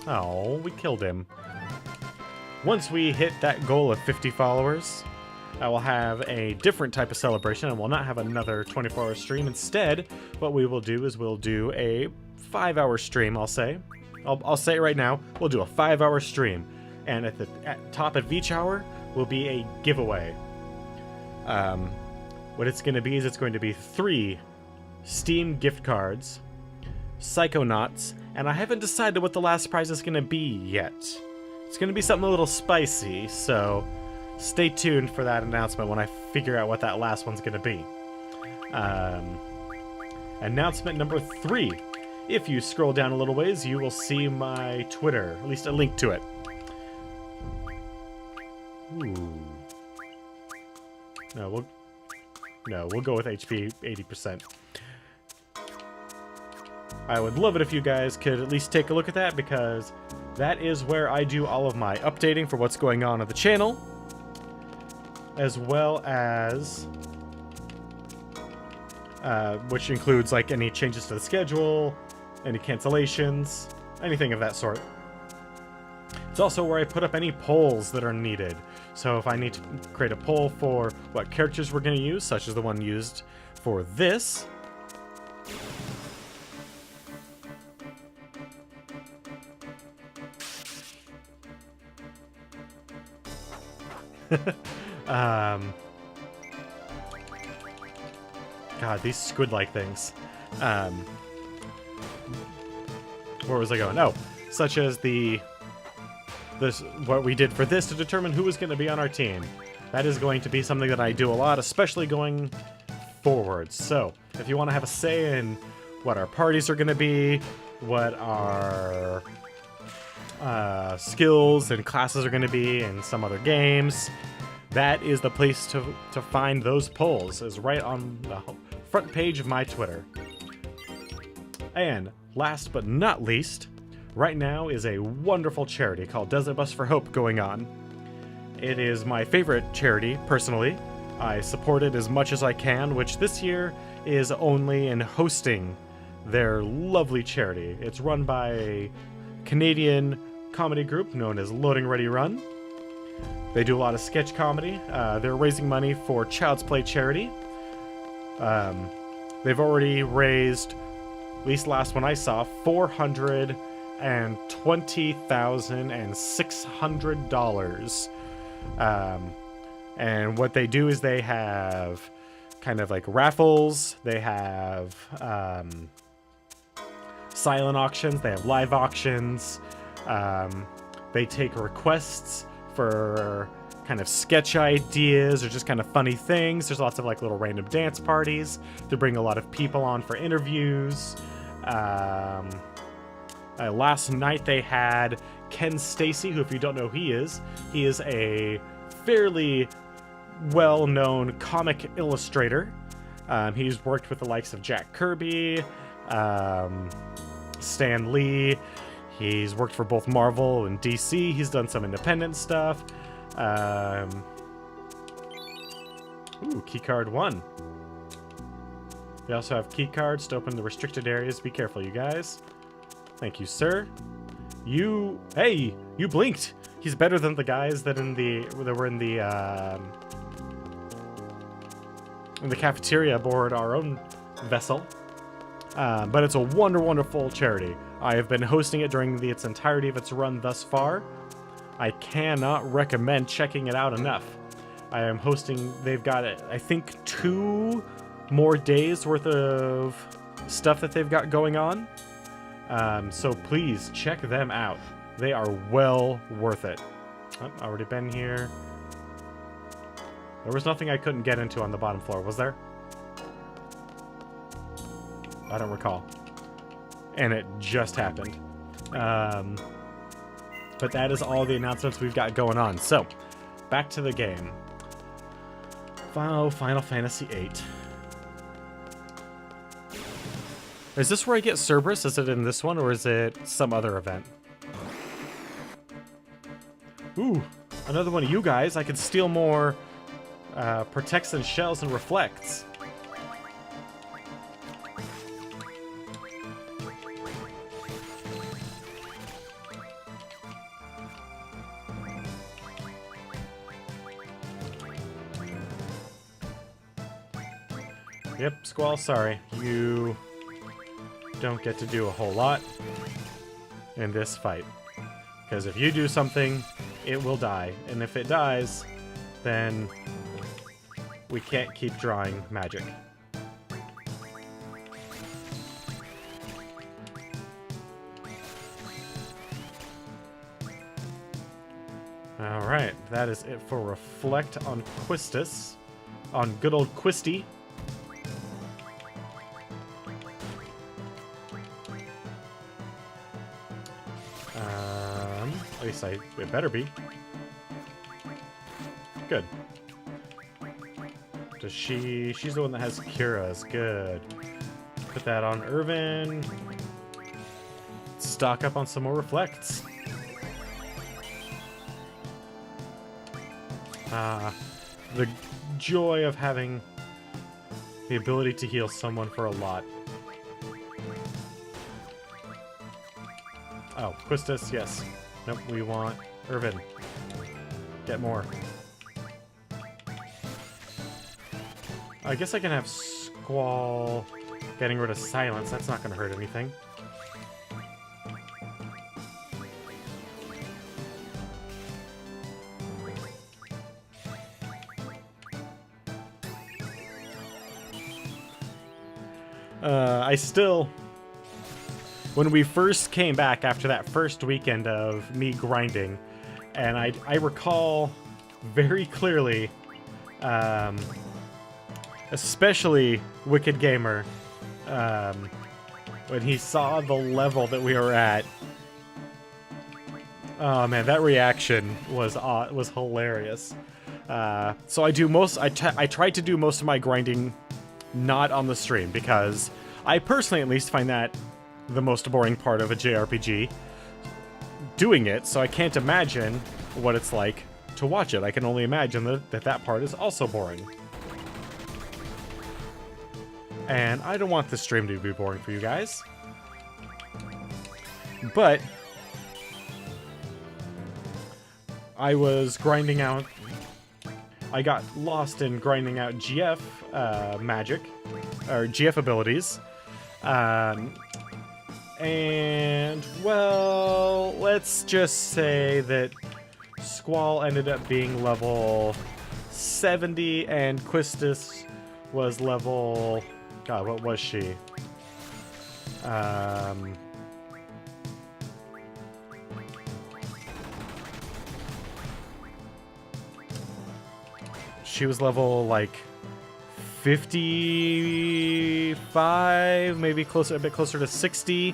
Oh, we killed him. Once we hit that goal of 50 followers, I will have a different type of celebration, and we'll not have another 24-hour stream. Instead, what we will do is we'll do a 5-hour stream, I'll say. I'll say it right now. We'll do a 5-hour stream, and at the top of each hour will be a giveaway. What it's going to be is it's going to be 3 Steam gift cards, Psychonauts, and I haven't decided what the last prize is going to be yet. It's going to be something a little spicy, so stay tuned for that announcement when I figure out what that last one's going to be. Announcement number 3. If you scroll down a little ways, you will see my Twitter, at least a link to it. Ooh. No, we'll go with HP 80%. I would love it if you guys could at least take a look at that, because that is where I do all of my updating for what's going on the channel, as well as which includes like any changes to the schedule, any cancellations, anything of that sort. It's It's also where I put up any polls that are needed. So if I need to create a poll for what characters we're going to use, such as the one used for this, God, these squid-like things. Where was I going? Oh, such as what we did for this to determine who was going to be on our team. That is going to be something that I do a lot, especially going forward. So, if you want to have a say in what our parties are going to be, what our skills and classes are going to be in some other games, that is the place to find those polls, is right on the front page of my Twitter. And last but not least, right now is a wonderful charity called Desert Bus for Hope going on. It is my favorite charity, personally. I support it as much as I can, which this year is only in hosting their lovely charity. It's run by a Canadian comedy group known as Loading Ready Run. They do a lot of sketch comedy. They're raising money for Child's Play charity. They've already raised, at least last one I saw, $420,600. And what they do is they have kind of like raffles. They have silent auctions. They have live auctions. They take requests for kind of sketch ideas or just kind of funny things. There's lots of like little random dance parties. They bring a lot of people on for interviews. Last night they had Ken Stacy, who, if you don't know who he is a fairly well-known comic illustrator. He's worked with the likes of Jack Kirby, Stan Lee. He's worked for both Marvel and DC. He's done some independent stuff. Keycard 1. We also have keycards to open the restricted areas. Be careful, you guys. Thank you, sir. Hey, you blinked. He's better than the guys that were in the cafeteria aboard our own vessel. But it's a wonderful charity. I have been hosting it during its entirety of its run thus far. I cannot recommend checking it out enough. I am hosting, they've got, I think, 2 more days worth of stuff that they've got going on. So please check them out. They are well worth it. Oh, already been here. There was nothing I couldn't get into on the bottom floor, was there? I don't recall. And it just happened. But that is all the announcements we've got going on. So, back to the game. Final Fantasy VIII. Is this where I get Cerberus? Is it in this one, or is it some other event? Ooh, another one of you guys. I can steal more protects and shells and reflects. Yep, Squall, sorry. You don't get to do a whole lot in this fight. Because if you do something, it will die. And if it dies, then we can't keep drawing magic. Alright, that is it for Reflect on Quistis. On good old Quisty. At least it better be. Good. She's the one that has Cura's. Good. Put that on Irvin. Stock up on some more Reflects. The joy of having the ability to heal someone for a lot. Oh, Quistis, yes. Nope, we want Irvin. Get more. I guess I can have Squall getting rid of silence. That's not going to hurt anything. I still... When we first came back after that first weekend of me grinding, and I recall very clearly, especially Wicked Gamer, when he saw the level that we were at. Oh man, that reaction was hilarious. So I tried to do most of my grinding not on the stream, because I personally at least find that the most boring part of a JRPG, doing it, so I can't imagine what it's like to watch it. I can only imagine that part is also boring. And I don't want the stream to be boring for you guys. But I was grinding out... I got lost in grinding out GF magic, or GF abilities. And, well, let's just say that Squall ended up being level 70 and Quistis was level... God, what was she? She was level, like, 55, maybe a bit closer to 60.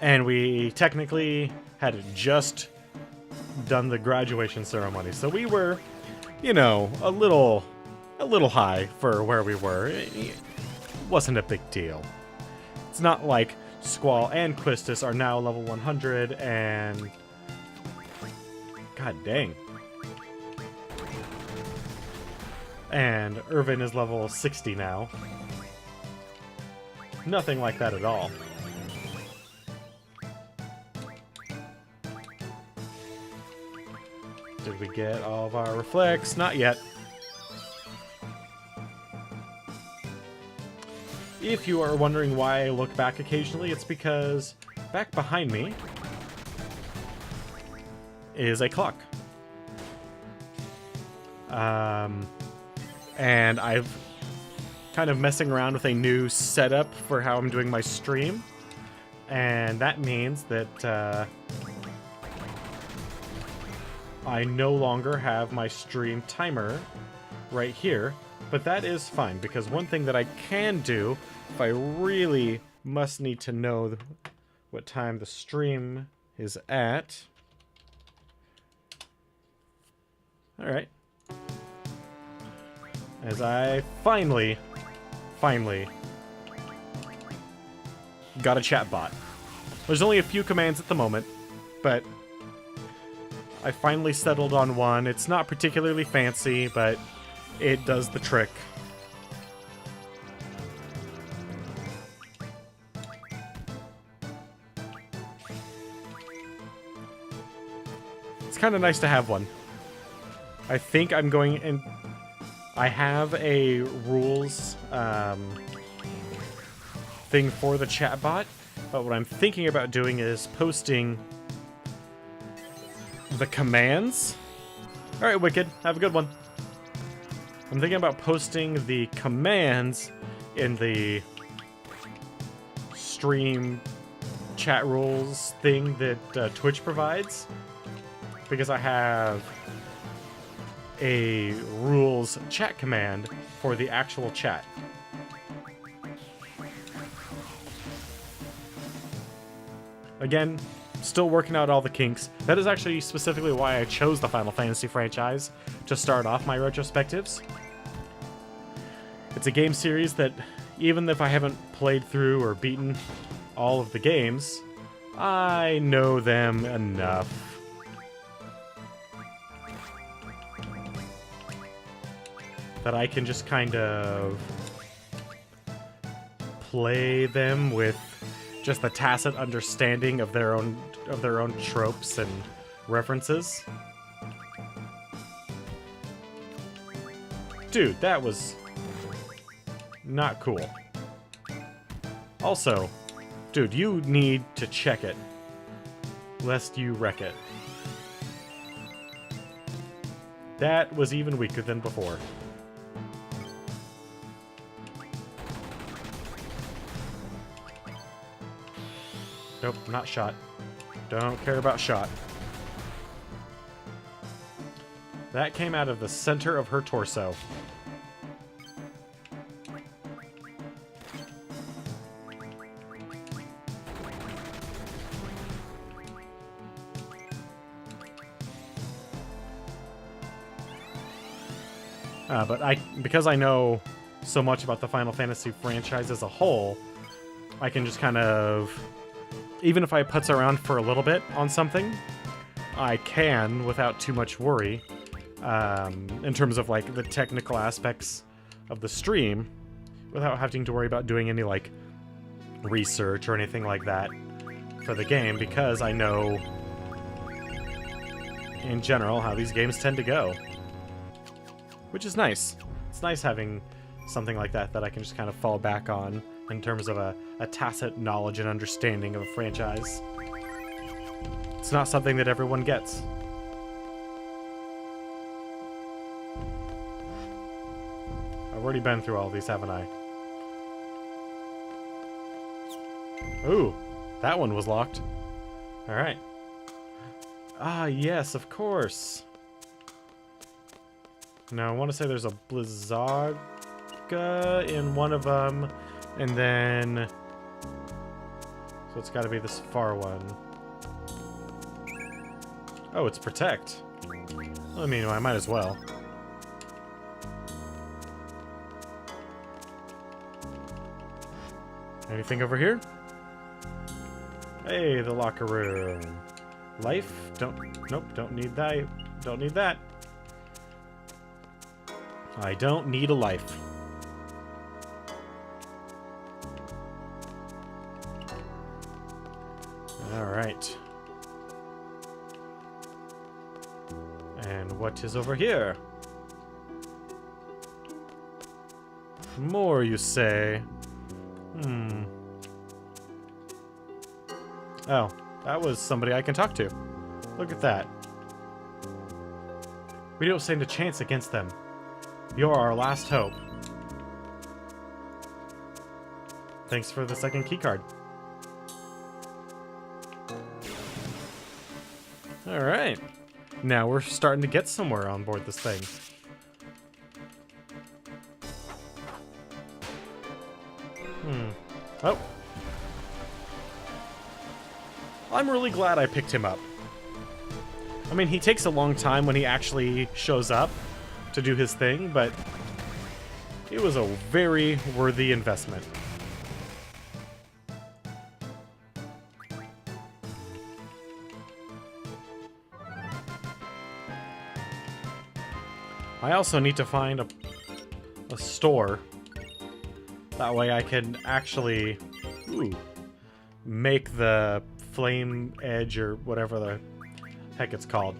And we technically had just done the graduation ceremony. So we were, you know, a little high for where we were. It wasn't a big deal. It's not like Squall and Quistis are now level 100 and... God dang. And Irvin is level 60 now. Nothing like that at all. Did we get all of our reflects? Not yet. If you are wondering why I look back occasionally, it's because back behind me is a clock. And I've kind of messing around with a new setup for how I'm doing my stream. And that means that I no longer have my stream timer right here. But that is fine, because one thing that I can do, if I really must need to know what time the stream is at... Alright. As I finally got a chat bot. There's only a few commands at the moment, but I finally settled on one. It's not particularly fancy, but it does the trick. It's kind of nice to have one. I think I'm going in... I have a rules thing for the chatbot, but what I'm thinking about doing is posting the commands. Alright, Wicked, have a good one. I'm thinking about posting the commands in the stream chat rules thing that Twitch provides, because I have a rules chat command for the actual chat. Again, still working out all the kinks. That is actually specifically why I chose the Final Fantasy franchise to start off my retrospectives. It's a game series that, even if I haven't played through or beaten all of the games, I know them enough that I can just kind of play them with just the tacit understanding of their own tropes and references. Dude, that was not cool. Also, dude, you need to check it, lest you wreck it. That was even weaker than before. Nope, not shot. Don't care about shot. That came out of the center of her torso. But because I know so much about the Final Fantasy franchise as a whole, I can just kind of, even if I putz around for a little bit on something, I can, without too much worry, in terms of like the technical aspects of the stream, without having to worry about doing any like research or anything like that for the game, because I know in general how these games tend to go. Which is nice. It's nice having something like that that I can just kind of fall back on in terms of a tacit knowledge and understanding of a franchise. It's not something that everyone gets. I've already been through all these, haven't I? Ooh, that one was locked. Alright. Ah, yes, of course. Now, I want to say there's a Blizzaga in one of them, and then... So it's got to be this far one. Oh, it's Protect. I mean, I might as well. Anything over here? Hey, the locker room. Life? Nope, don't need that. Don't need that. I don't need a life. Alright. And what is over here? More, you say? Oh, that was somebody I can talk to. Look at that. We don't stand a chance against them. You're our last hope. Thanks for the second keycard. Alright. Now we're starting to get somewhere on board this thing. Oh. I'm really glad I picked him up. I mean, he takes a long time when he actually shows up to do his thing, but it was a very worthy investment. I also need to find a store. That way I can actually make the flame edge or whatever the heck it's called.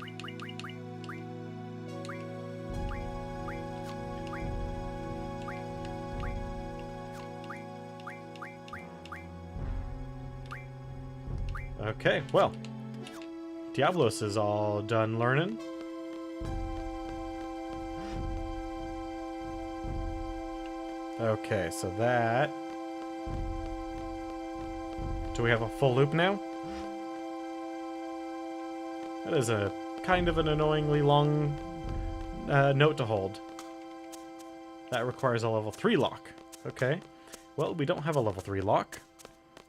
Okay, well, Diablos is all done learning. Okay, so that... Do we have a full loop now? That is a kind of an annoyingly long note to hold. That requires a level 3 lock. Okay. Well, we don't have a level 3 lock.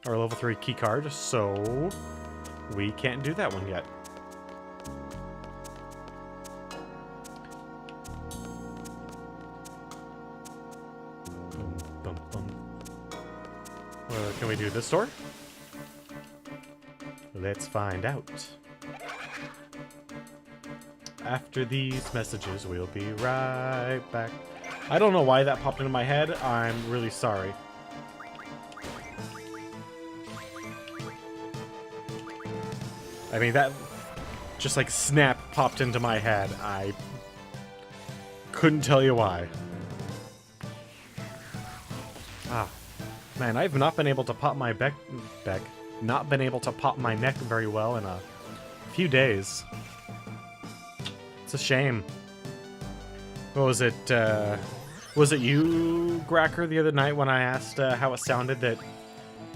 Or a level 3 keycard, so we can't do that one yet. Can we do this door? Let's find out. After these messages, we'll be right back. I don't know why that popped into my head. I'm really sorry. I mean, that just like snap popped into my head. I couldn't tell you why. Ah, man, I've not been able to pop my not been able to pop my neck very well in a few days. It's a shame. What was it? Was it you, Gracker, the other night when I asked how it sounded? That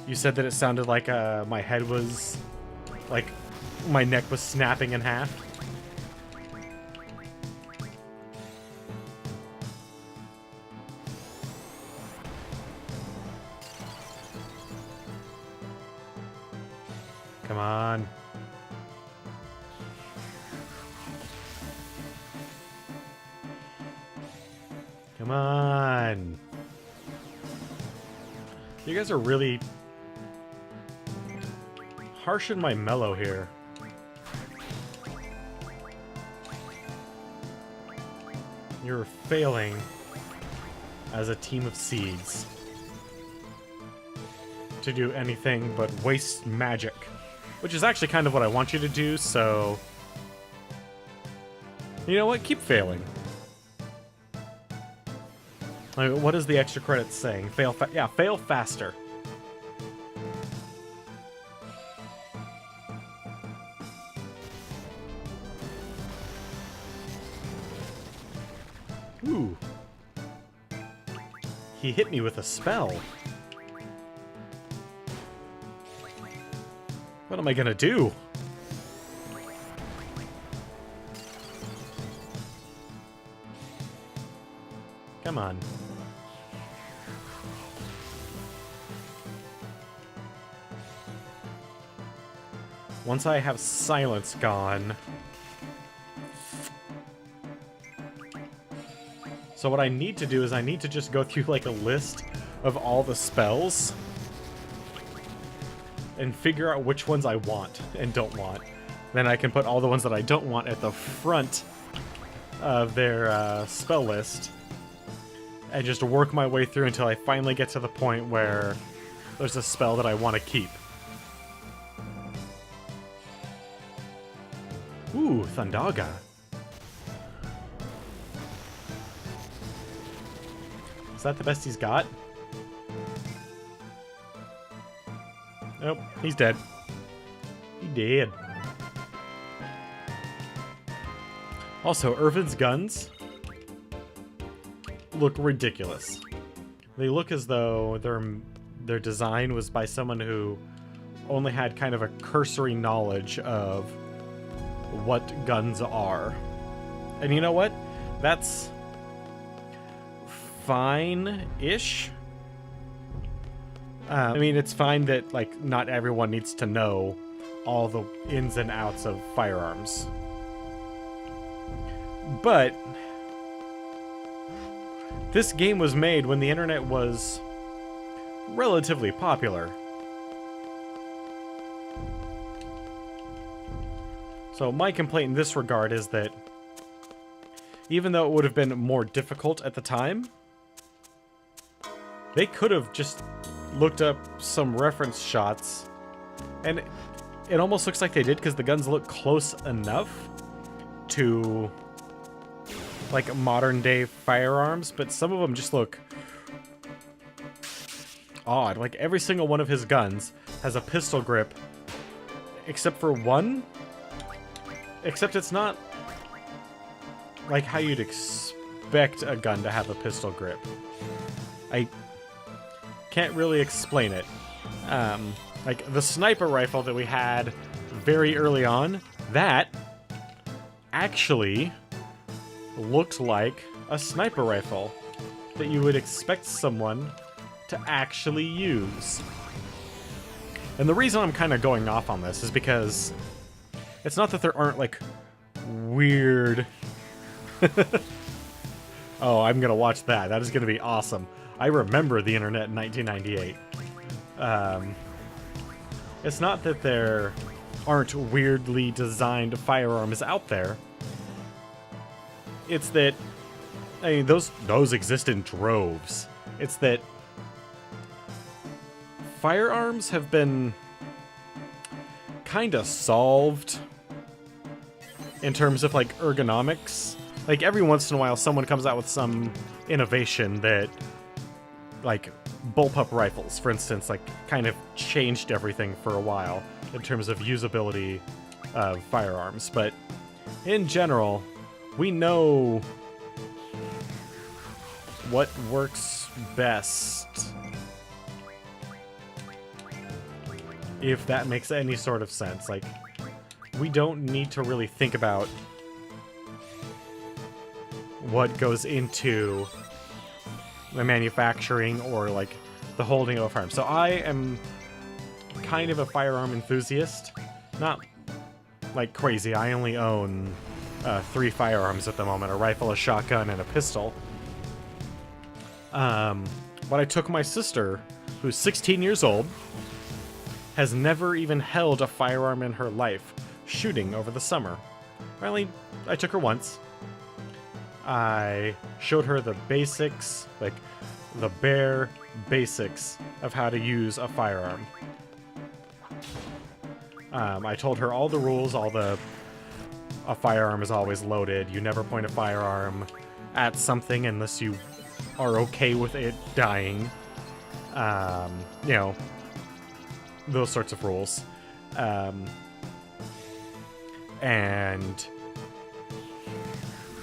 you said that it sounded like my head was, like, my neck was snapping in half. Come on. Come on. You guys are really harshing my mellow here. You're failing as a team of seeds to do anything but waste magic. Which is actually kind of what I want you to do, so... You know what? Keep failing. Like, what is the extra credits saying? Fail yeah, fail faster. Ooh. He hit me with a spell. What am I gonna do? Come on. Once I have silence gone... So what I need to do is I need to just go through like a list of all the spells and figure out which ones I want and don't want. Then I can put all the ones that I don't want at the front of their spell list and just work my way through until I finally get to the point where there's a spell that I want to keep. Ooh, Thundaga. Is that the best he's got? Nope, he's dead. He dead. Also, Irvin's guns look ridiculous. They look as though their design was by someone who only had kind of a cursory knowledge of what guns are. And you know what? That's fine-ish. I mean, it's fine that, like, not everyone needs to know all the ins and outs of firearms. But this game was made when the internet was relatively popular. So my complaint in this regard is that even though it would have been more difficult at the time, they could have just looked up some reference shots, and it almost looks like they did because the guns look close enough to like modern day firearms, but some of them just look odd. Like every single one of his guns has a pistol grip except for one, except it's not like how you'd expect a gun to have a pistol grip. I can't really explain it. Like the sniper rifle that we had very early on, that actually looked like a sniper rifle that you would expect someone to actually use. And the reason I'm kind of going off on this is because it's not that there aren't like weird... Oh, I'm gonna watch that. That is gonna be awesome. I remember the internet in 1998. It's not that there aren't weirdly designed firearms out there. It's that, I mean, those exist in droves. It's that firearms have been kind of solved in terms of like ergonomics. Like every once in a while someone comes out with some innovation that, like bullpup rifles, for instance, like kind of changed everything for a while in terms of usability of firearms. But in general, we know what works best, if that makes any sort of sense. Like, we don't need to really think about what goes into the manufacturing or like the holding of a firearm. So I am kind of a firearm enthusiast, not like crazy. I only own 3 firearms at the moment: a rifle, a shotgun, and a pistol. But I took my sister, who's 16 years old, has never even held a firearm in her life, shooting over the summer. Finally, I took her once. I showed her the basics, like the bare basics of how to use a firearm. I told her all the rules, a firearm is always loaded. You never point a firearm at something unless you are okay with it dying. You know, those sorts of rules. And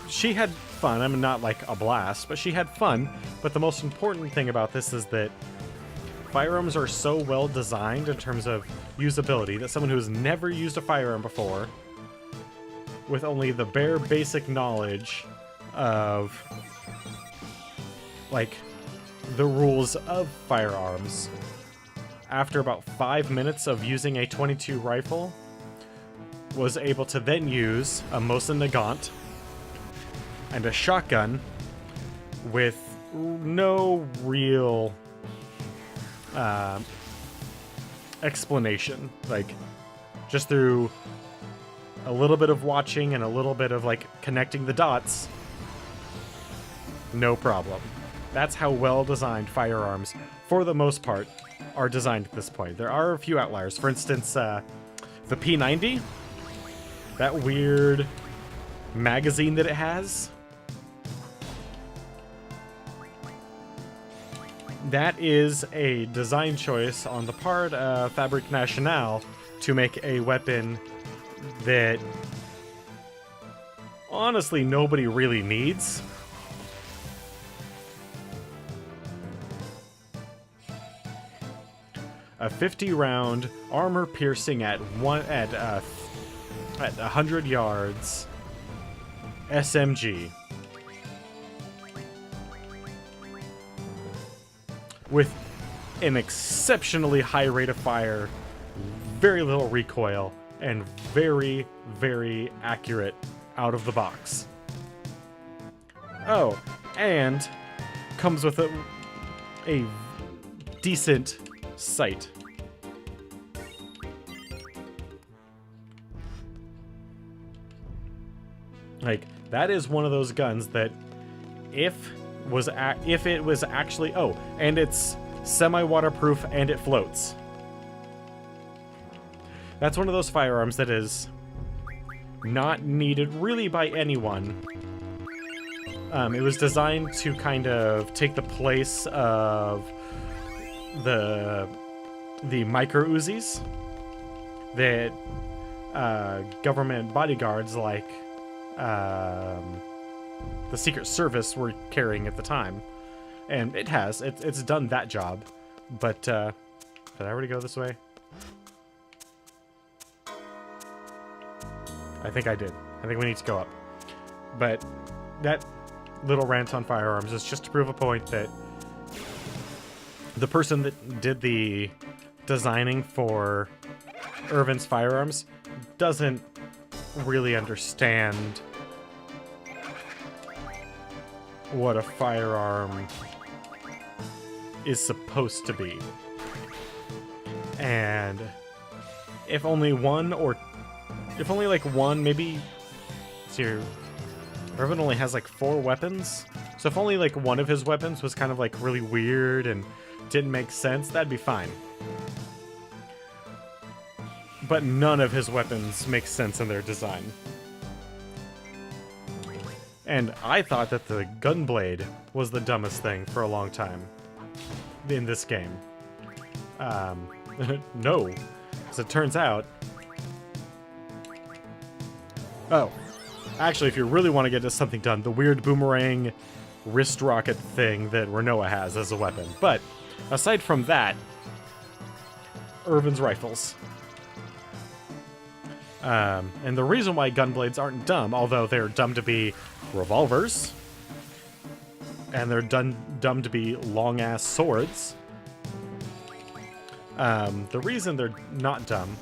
she had fun. I mean, not like a blast, but she had fun. But the most important thing about this is that firearms are so well designed in terms of usability that someone who has never used a firearm before, with only the bare basic knowledge of like the rules of firearms, after about 5 minutes of using a .22 rifle, was able to then use a Mosin Nagant and a shotgun with no real explanation. Like, just through a little bit of watching and a little bit of like connecting the dots, no problem. That's how well designed firearms, for the most part, are designed at this point. There are a few outliers. For instance, the P90, that weird magazine that it has, that is a design choice on the part of Fabrique Nationale to make a weapon that honestly nobody really needs. A 50-round armor-piercing at 100 yards SMG with an exceptionally high rate of fire, very little recoil, and very, very accurate out of the box. Oh, and comes with a decent sight. Like, that is one of those guns that if it was actually, oh, and it's semi-waterproof and it floats. That's one of those firearms that is not needed really by anyone. It was designed to kind of take the place of the micro Uzis that government bodyguards like the Secret Service were carrying at the time, and it's done that job. But did I already go this way? I think I did. I think we need to go up. But that little rant on firearms is just to prove a point that the person that did the designing for Irvin's firearms doesn't really understand what a firearm is supposed to be. And if only like one, maybe, see here, Irvin only has like 4 weapons. So if only like one of his weapons was kind of like really weird and didn't make sense, that'd be fine. but none of his weapons make sense in their design. And I thought that the gunblade was the dumbest thing for a long time in this game. No. As it turns out... Oh. Actually, if you really want to get something done, the weird boomerang wrist rocket thing that Renoa has as a weapon. But, aside from that, Irvin's rifles. And the reason why gunblades aren't dumb, although they're dumb to be revolvers, and they're dumb to be long-ass swords, the reason they're not dumb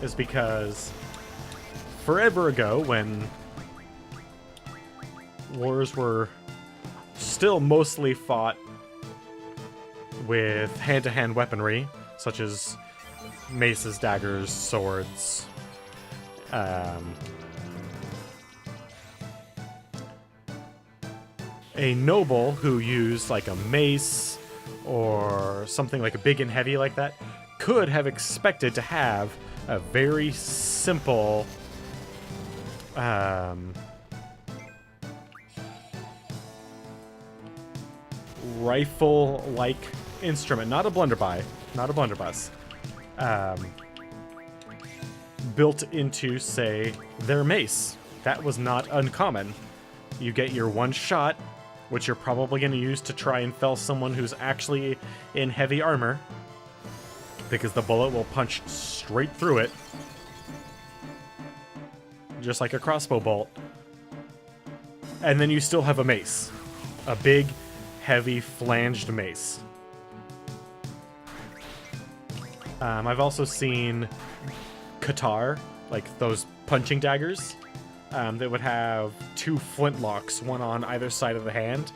is because forever ago, when wars were still mostly fought with hand-to-hand weaponry, such as maces, daggers, swords, a noble who used like a mace or something like a big and heavy like that could have expected to have a very simple rifle-like instrument, not a blunderbuss, built into, say, their mace. That was not uncommon. You get your one shot, which you're probably going to use to try and fell someone who's actually in heavy armor, because the bullet will punch straight through it, just like a crossbow bolt. And then you still have a mace. A big, heavy, flanged mace. I've also seen Qatar, like those punching daggers, that would have two flintlocks, one on either side of the hand.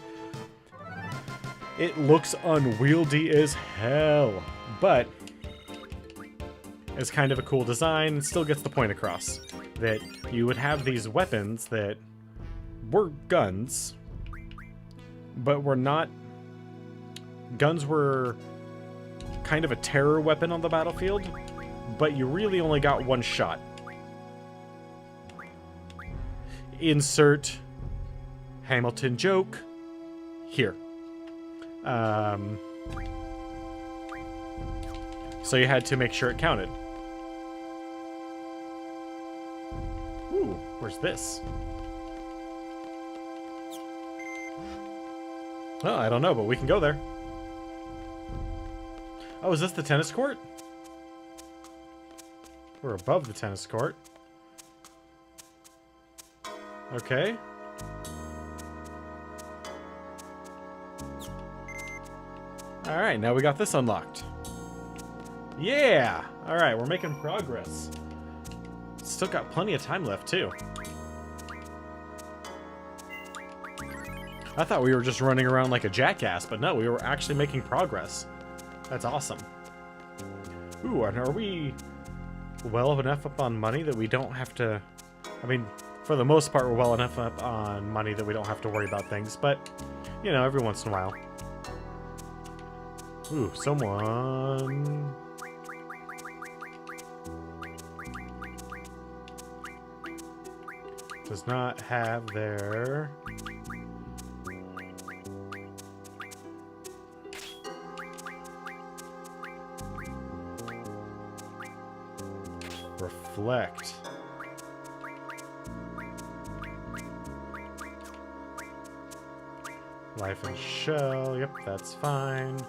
It looks unwieldy as hell, but it's kind of a cool design and still gets the point across that you would have these weapons that were guns, but were not... Guns were kind of a terror weapon on the battlefield, but you really only got one shot. Insert Hamilton joke here. So you had to make sure it counted. Ooh, where's this? Well, I don't know, but we can go there. Oh, is this the tennis court? We're above the tennis court. Okay. Alright, now we got this unlocked. Yeah! Alright, we're making progress. Still got plenty of time left, too. I thought we were just running around like a jackass, but no, we were actually making progress. That's awesome. Ooh, and are we well enough up on money that we don't have to... I mean, for the most part, we're well enough up on money that we don't have to worry about things, but, you know, every once in a while. Ooh, someone... does not have their... reflect. Life and shell, yep, that's fine.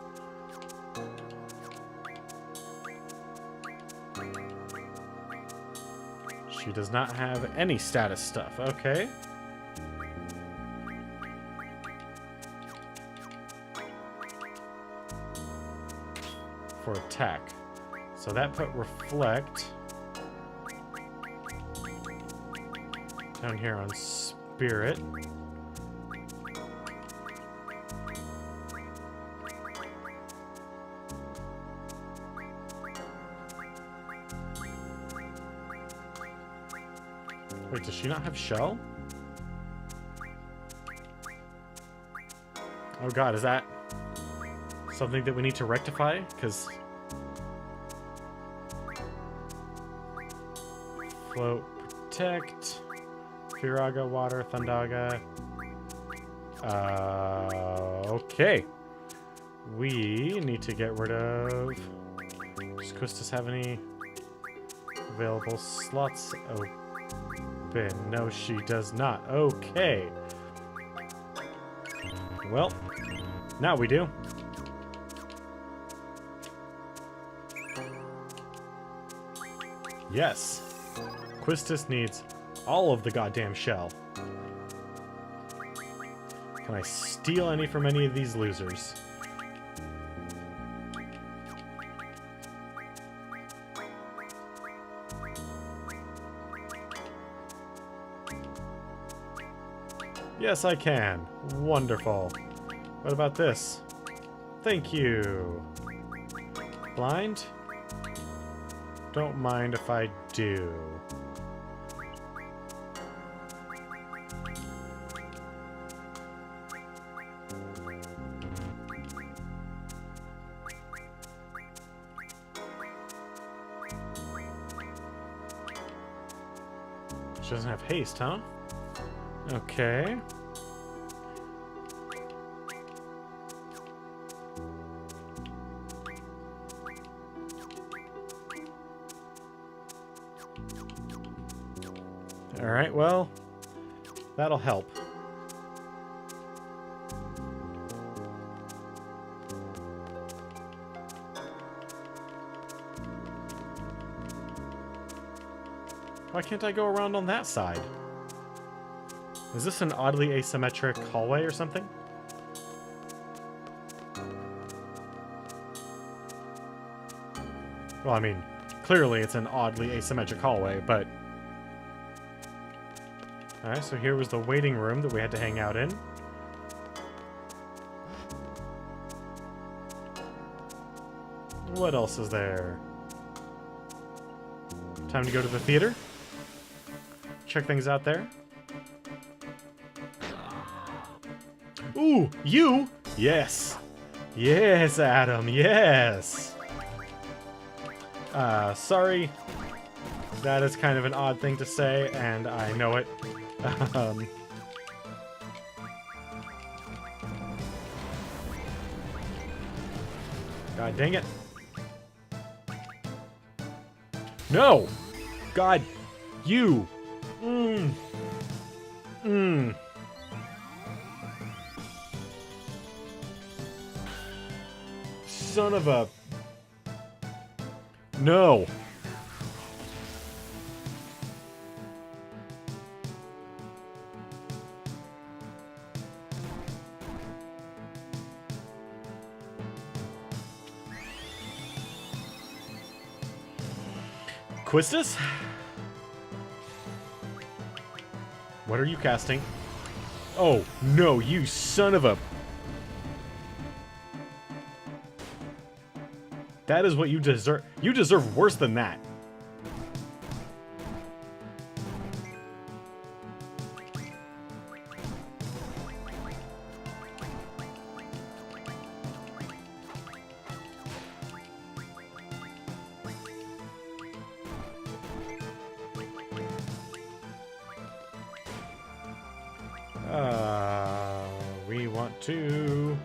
She does not have any status stuff, okay. For attack. So that put reflect down here on spirit. Wait, does she not have shell? Oh god, is that something that we need to rectify? Because Float, protect. Firaga, water, Thundaga. Okay. We need to get rid of... Does Quistis have any available slots open? No, she does not. Okay. Well, now we do. Yes. Quistis needs all of the goddamn shell. Can I steal any from any of these losers? Yes, I can. Wonderful. What about this? Thank you. Blind? Don't mind if I do. She doesn't have haste, huh? Okay. Alright, well, that'll help. Why can't I go around on that side? Is this an oddly asymmetric hallway or something? Well, I mean, clearly it's an oddly asymmetric hallway, but... Alright, so here was the waiting room that we had to hang out in. What else is there? Time to go to the theater. Check things out there. Ooh, you? Yes. Yes, Adam, yes. Sorry. That is kind of an odd thing to say, and I know it. God dang it. No! God, you! Son of a... No! Quistis? What are you casting? Oh, no, you son of a... That is what you deserve. You deserve worse than that. We want to...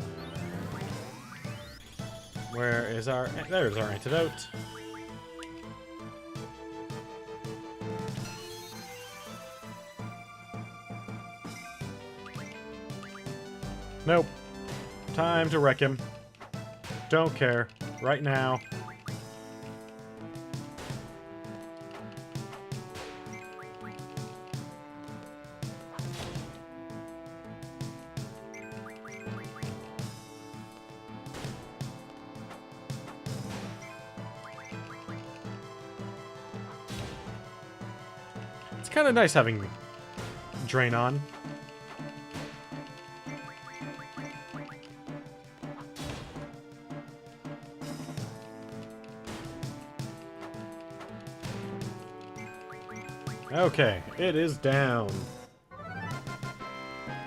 Where is our... There's our antidote. Nope. Time to wreck him. Don't care. Right now. It's kind of nice having Drain on. Okay, it is down.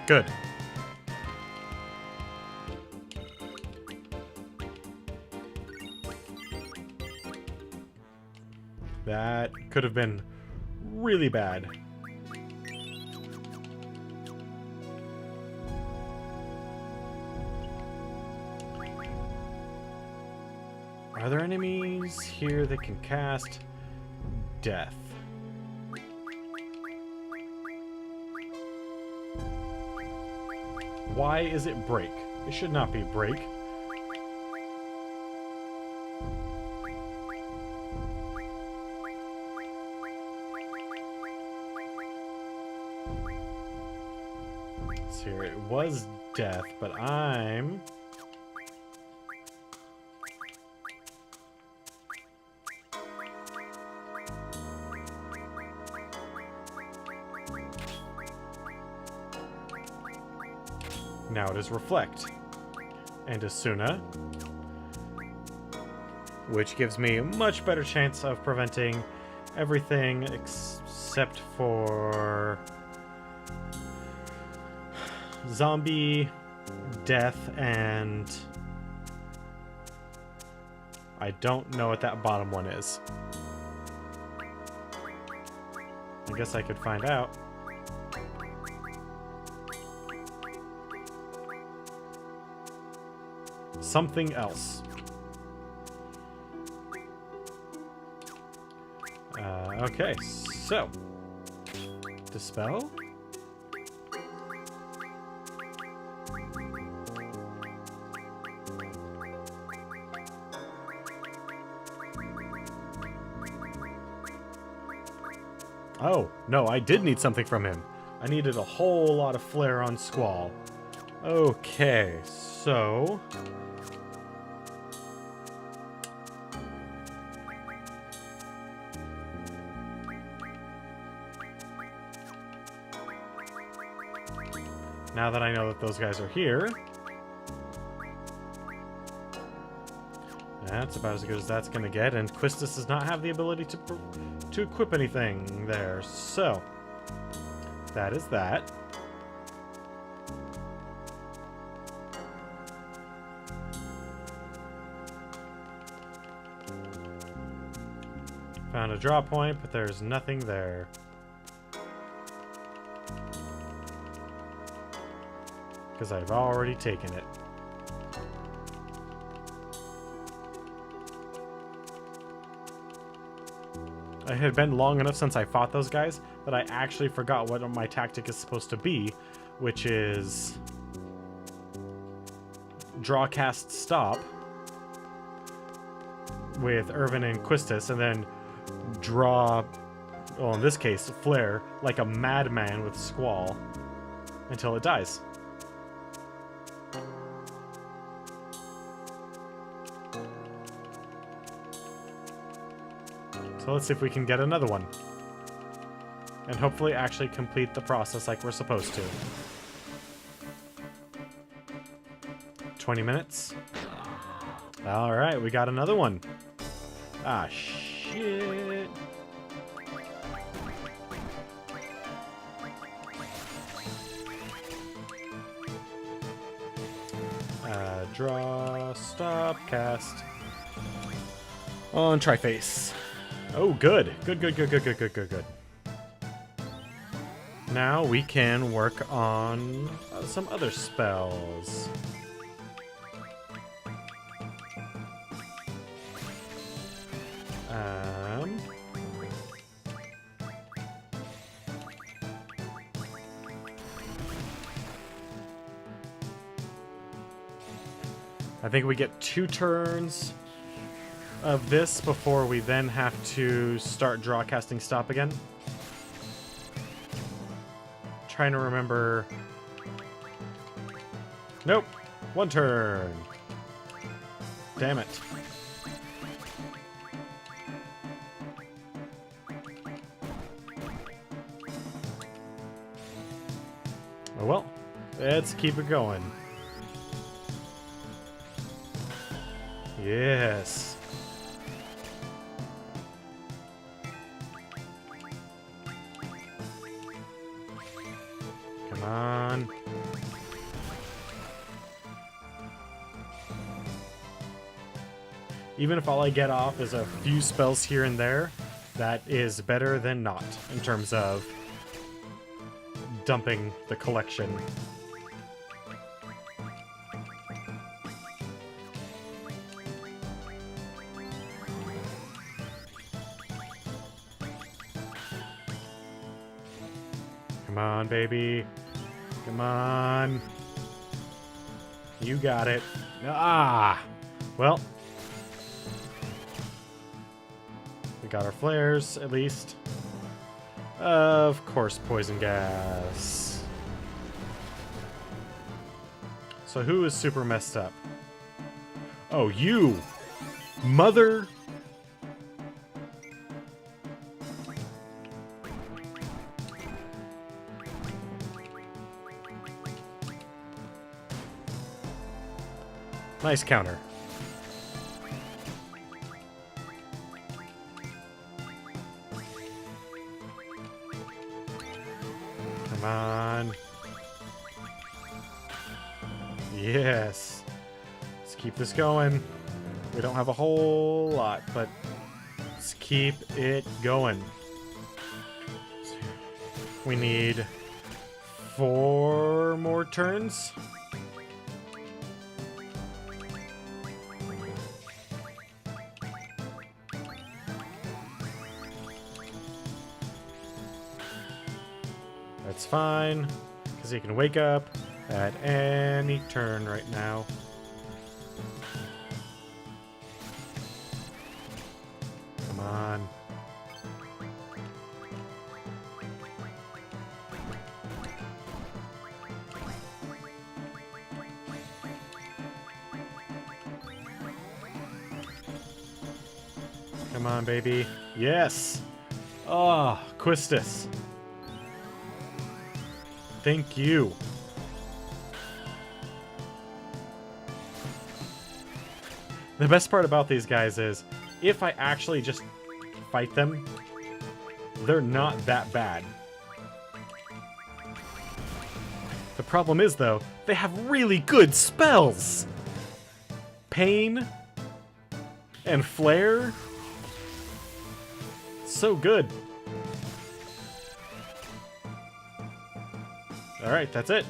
Good. That could have been really bad. Are there enemies here that can cast death? Why is it break? It should not be break. Let's see here. It was death, but I'm... Now it is Reflect. And Asuna. Which gives me a much better chance of preventing everything except for... zombie, death, and... I don't know what that bottom one is. I guess I could find out. Something else. Okay, so... Dispel? Oh, no, I did need something from him. I needed a whole lot of flare on Squall. Okay, so... Now that I know that those guys are here... That's about as good as that's gonna get, and Quistis does not have the ability to equip anything there, so... That is that. Found a draw point, but there's nothing there. Because I've already taken it. It had been long enough since I fought those guys that I actually forgot what my tactic is supposed to be, which is draw, cast, stop with Irvin and Quistis, and then draw, well, in this case, flare like a madman with Squall until it dies. So let's see if we can get another one. And hopefully actually complete the process like we're supposed to. 20 minutes. Alright, we got another one. Ah, shit. Draw, stop, cast. On Triface. Oh, good. Good. Now we can work on some other spells. I think we get 2 turns of this before we then have to start draw, casting, stop again. Trying to remember. Nope. 1 turn. Damn it. Oh well. Let's keep it going. Yes. Come on. Even if all I get off is a few spells here and there, That is better than not in terms of dumping the collection. Come on, baby. Come on. You got it. Ah! Well. We got our flares, at least. Of course, poison gas. So who is super messed up? Oh, you! Mother... Nice counter. Come on. Yes. Let's keep this going. We don't have a whole lot, but let's keep it going. We need 4 more turns. That's fine, because he can wake up at any turn right now. Come on. Come on, baby. Yes! Oh, Quistis. Thank you. The best part about these guys is, if I actually just fight them, they're not that bad. The problem is, though, they have really good spells! Pain and Flare. So good. Alright, that's it.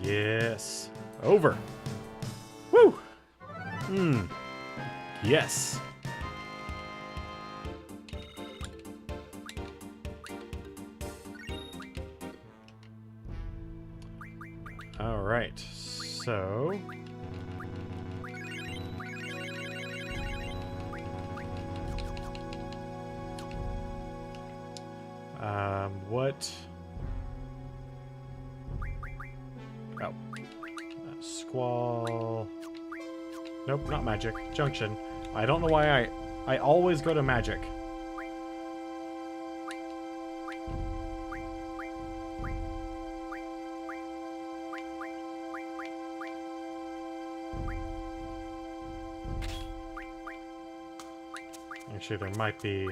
Yes. Over. Woo! Yes. All right, so... what... Oh. Squall... Nope, not magic. Junction. I don't know why I always go to magic. Actually, there might be...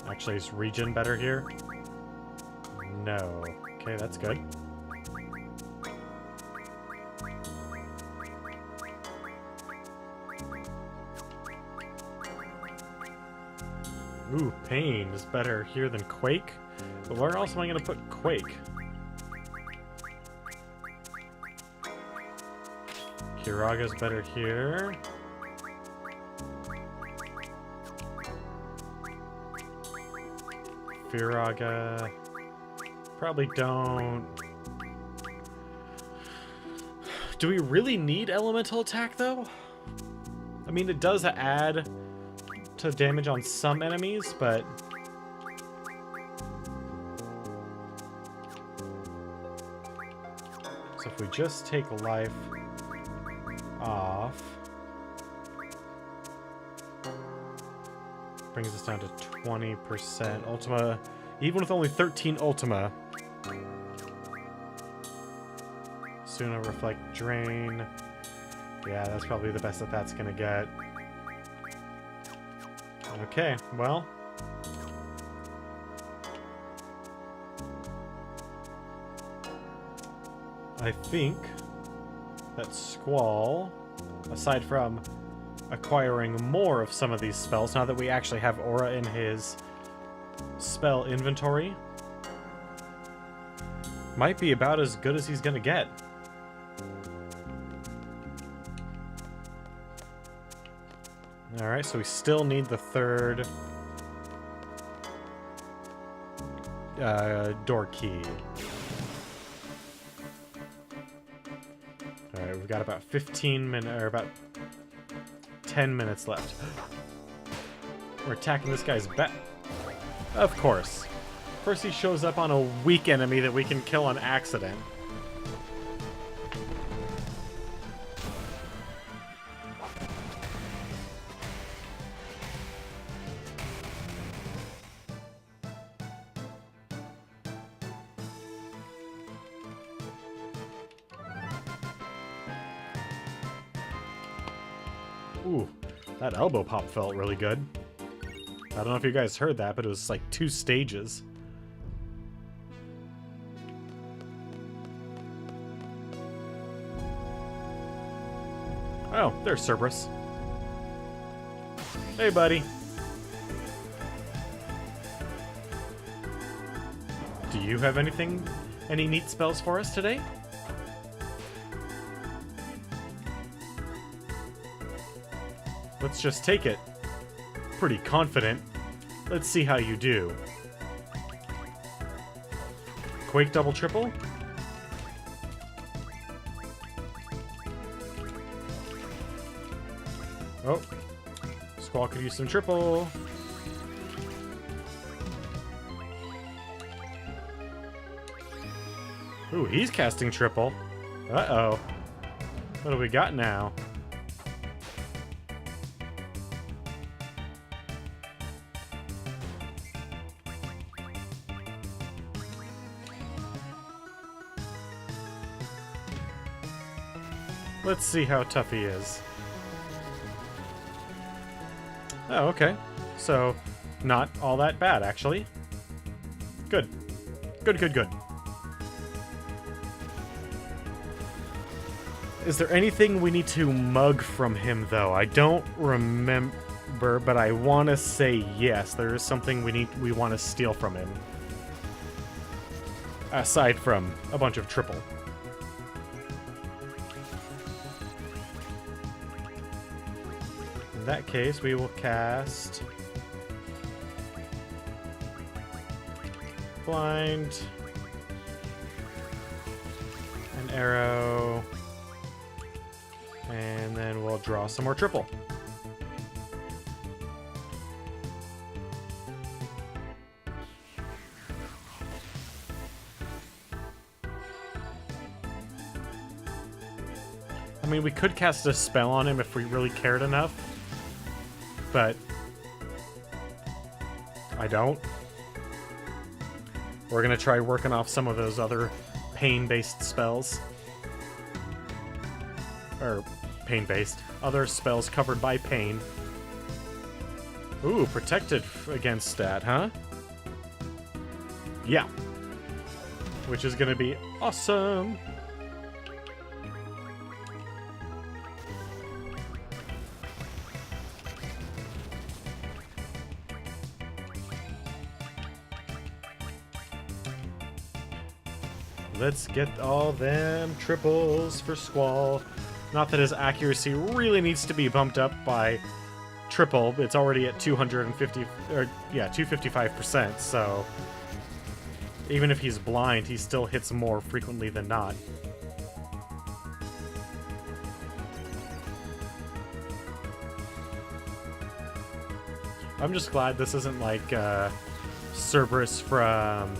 Actually, is regen better here? No. Okay, that's good. Ooh, pain is better here than Quake. But where else am I going to put Quake? Kiraga's better here. Firaga. Probably don't. Do we really need elemental attack, though? I mean, it does add to damage on some enemies, but... So if we just take life off... Brings us down to 20%. Ultima, even with only 13 Ultima, Suna, Reflect, Drain. Yeah, that's probably the best that that's gonna get. Okay, well. I think that Squall, aside from acquiring more of some of these spells, now that we actually have Aura in his spell inventory, might be about as good as he's gonna get. Alright, so we still need the third door key. Alright, we've got about 15 minutes, or about 10 minutes left. We're attacking this guy's back. Of course. First he shows up on a weak enemy that we can kill on accident. Ooh, that elbow pop felt really good. I don't know if you guys heard that, but it was like 2 stages. Oh, there's Cerberus. Hey, buddy. Do you have any neat spells for us today? Let's just take it. Pretty confident. Let's see how you do. Quake double triple? Oh. Squall could use some triple. Ooh, he's casting triple. Uh-oh. What do we got now? Let's see how tough he is. Oh, okay. So, not all that bad, actually. Good. Good, good, good. Is there anything we need to mug from him, though? I don't remember, but I want to say yes. There is something we want to steal from him. Aside from a bunch of triple. In that case, we will cast Blind, an arrow, and then we'll draw some more triple. I mean, we could cast a spell on him if we really cared enough. But I don't. We're gonna try working off some of those other pain-based spells. Or pain-based. Other spells covered by pain. Ooh, protected against that, huh? Yeah. Which is gonna be awesome. Let's get all them triples for Squall. Not that his accuracy really needs to be bumped up by triple. It's already at 250, or yeah, 255%, so even if he's blind, he still hits more frequently than not. I'm just glad this isn't like Cerberus from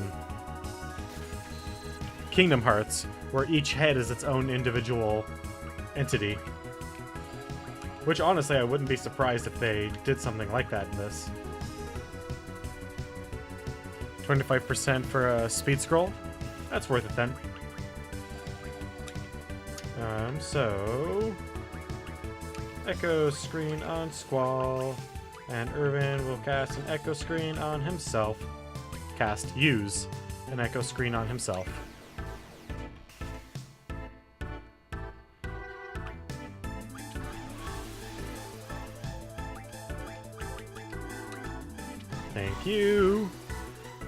Kingdom Hearts, where each head is its own individual entity. Which, honestly, I wouldn't be surprised if they did something like that in this. 25% for a speed scroll? That's worth it then. So echo screen on Squall, and Irvin will cast an echo screen on himself. Use an echo screen on himself. Thank you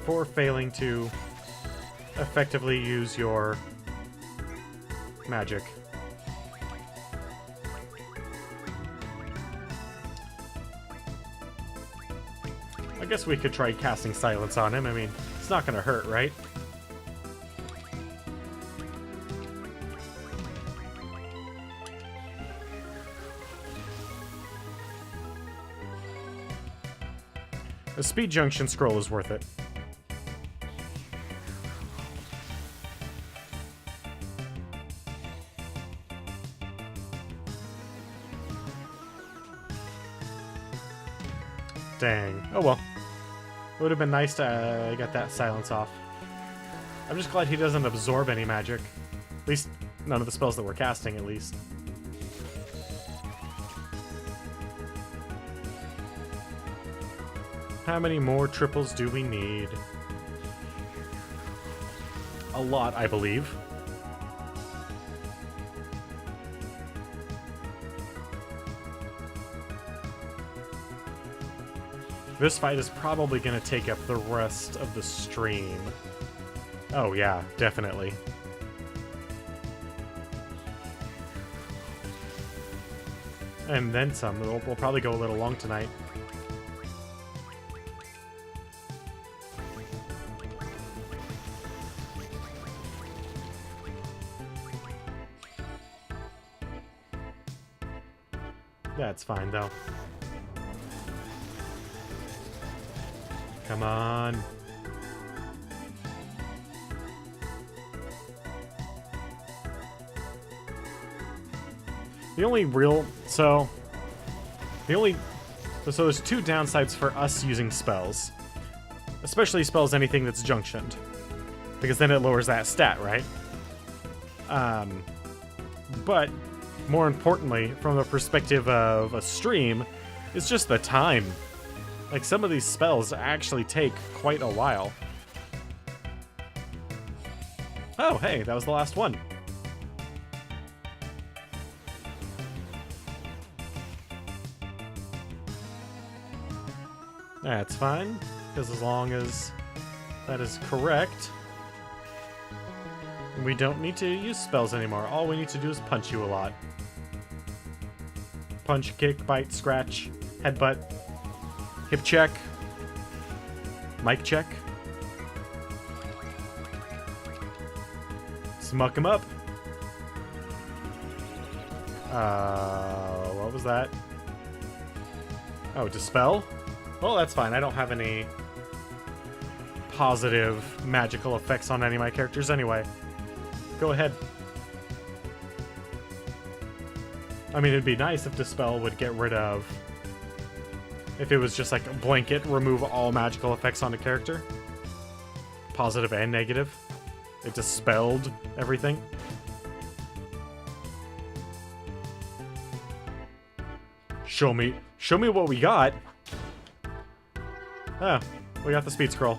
for failing to effectively use your magic. I guess we could try casting silence on him. I mean, it's not gonna hurt, right? The speed junction scroll is worth it. Dang. Oh well. It would have been nice to get that silence off. I'm just glad he doesn't absorb any magic. At least, none of the spells that we're casting, at least. How many more triples do we need? A lot, I believe. This fight is probably going to take up the rest of the stream. Oh yeah, definitely. And then some. We'll probably go a little long tonight. That's fine, though. Come on. The only real... So there's two downsides for us using spells. Especially spells anything that's junctioned. Because then it lowers that stat, right? But... more importantly, from the perspective of a stream, it's just the time. Like, some of these spells actually take quite a while. Oh, hey, that was the last one. That's fine, because as long as that is correct, we don't need to use spells anymore. All we need to do is punch you a lot. Punch, kick, bite, scratch, headbutt, hip check, mic check. Smuck him up. What was that? Oh, dispel? Well, that's fine. I don't have any positive magical effects on any of my characters anyway. Go ahead. I mean, it'd be nice if Dispel would get rid of... If it was just like a blanket, remove all magical effects on a character. Positive and negative. It dispelled everything. Show me what we got. Ah, we got the speed scroll.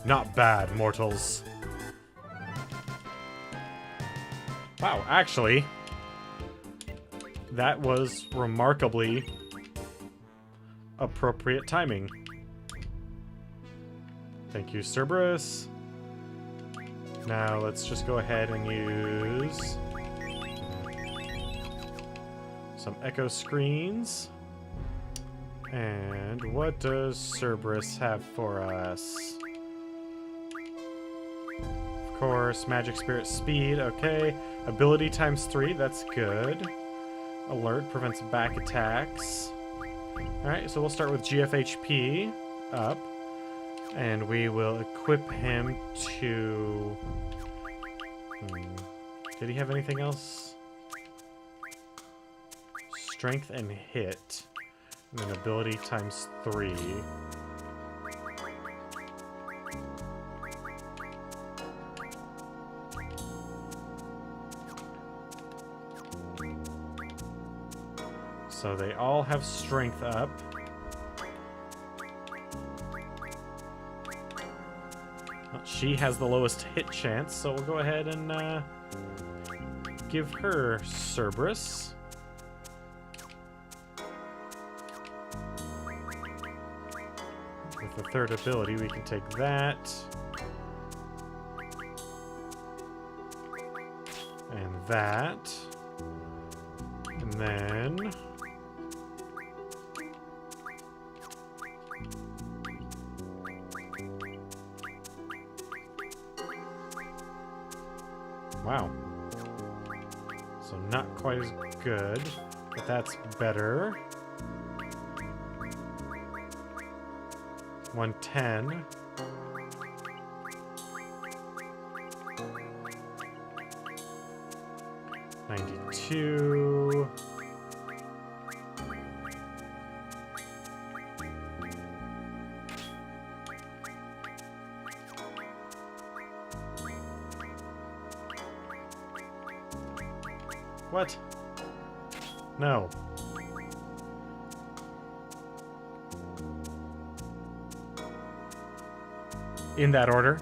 Not bad, mortals. Wow, actually, that was remarkably appropriate timing. Thank you, Cerberus. Now let's just go ahead and use some echo screens. And what does Cerberus have for us? Of course, magic spirit speed, okay. Ability times 3, that's good. Alert prevents back attacks. Alright, so we'll start with GFHP up. And we will equip him to... Did he have anything else? Strength and hit. And then ability times 3. So they all have strength up. Well, she has the lowest hit chance, so we'll go ahead and give her Cerberus. With the third ability, we can take that. And that. And then... Wow. So not quite as good, but that's better. 110. $92. What? No. In that order?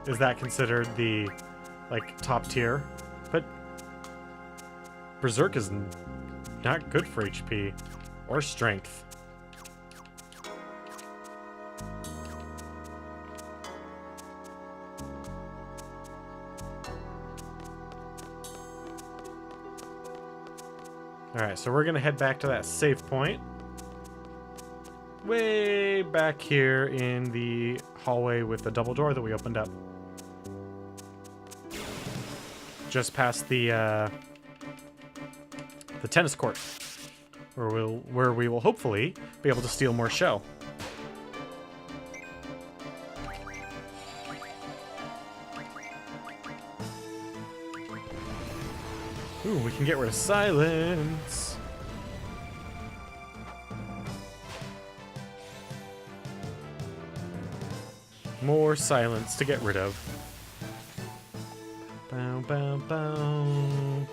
Is that considered the, like, top tier? But Berserk is not good for HP or strength. Alright, so we're gonna head back to that save point. Way back here in the hallway with the double door that we opened up. Just past the tennis court, where we will hopefully be able to steal more show. Ooh, we can get rid of silence. More silence to get rid of. Bow, bow, bow.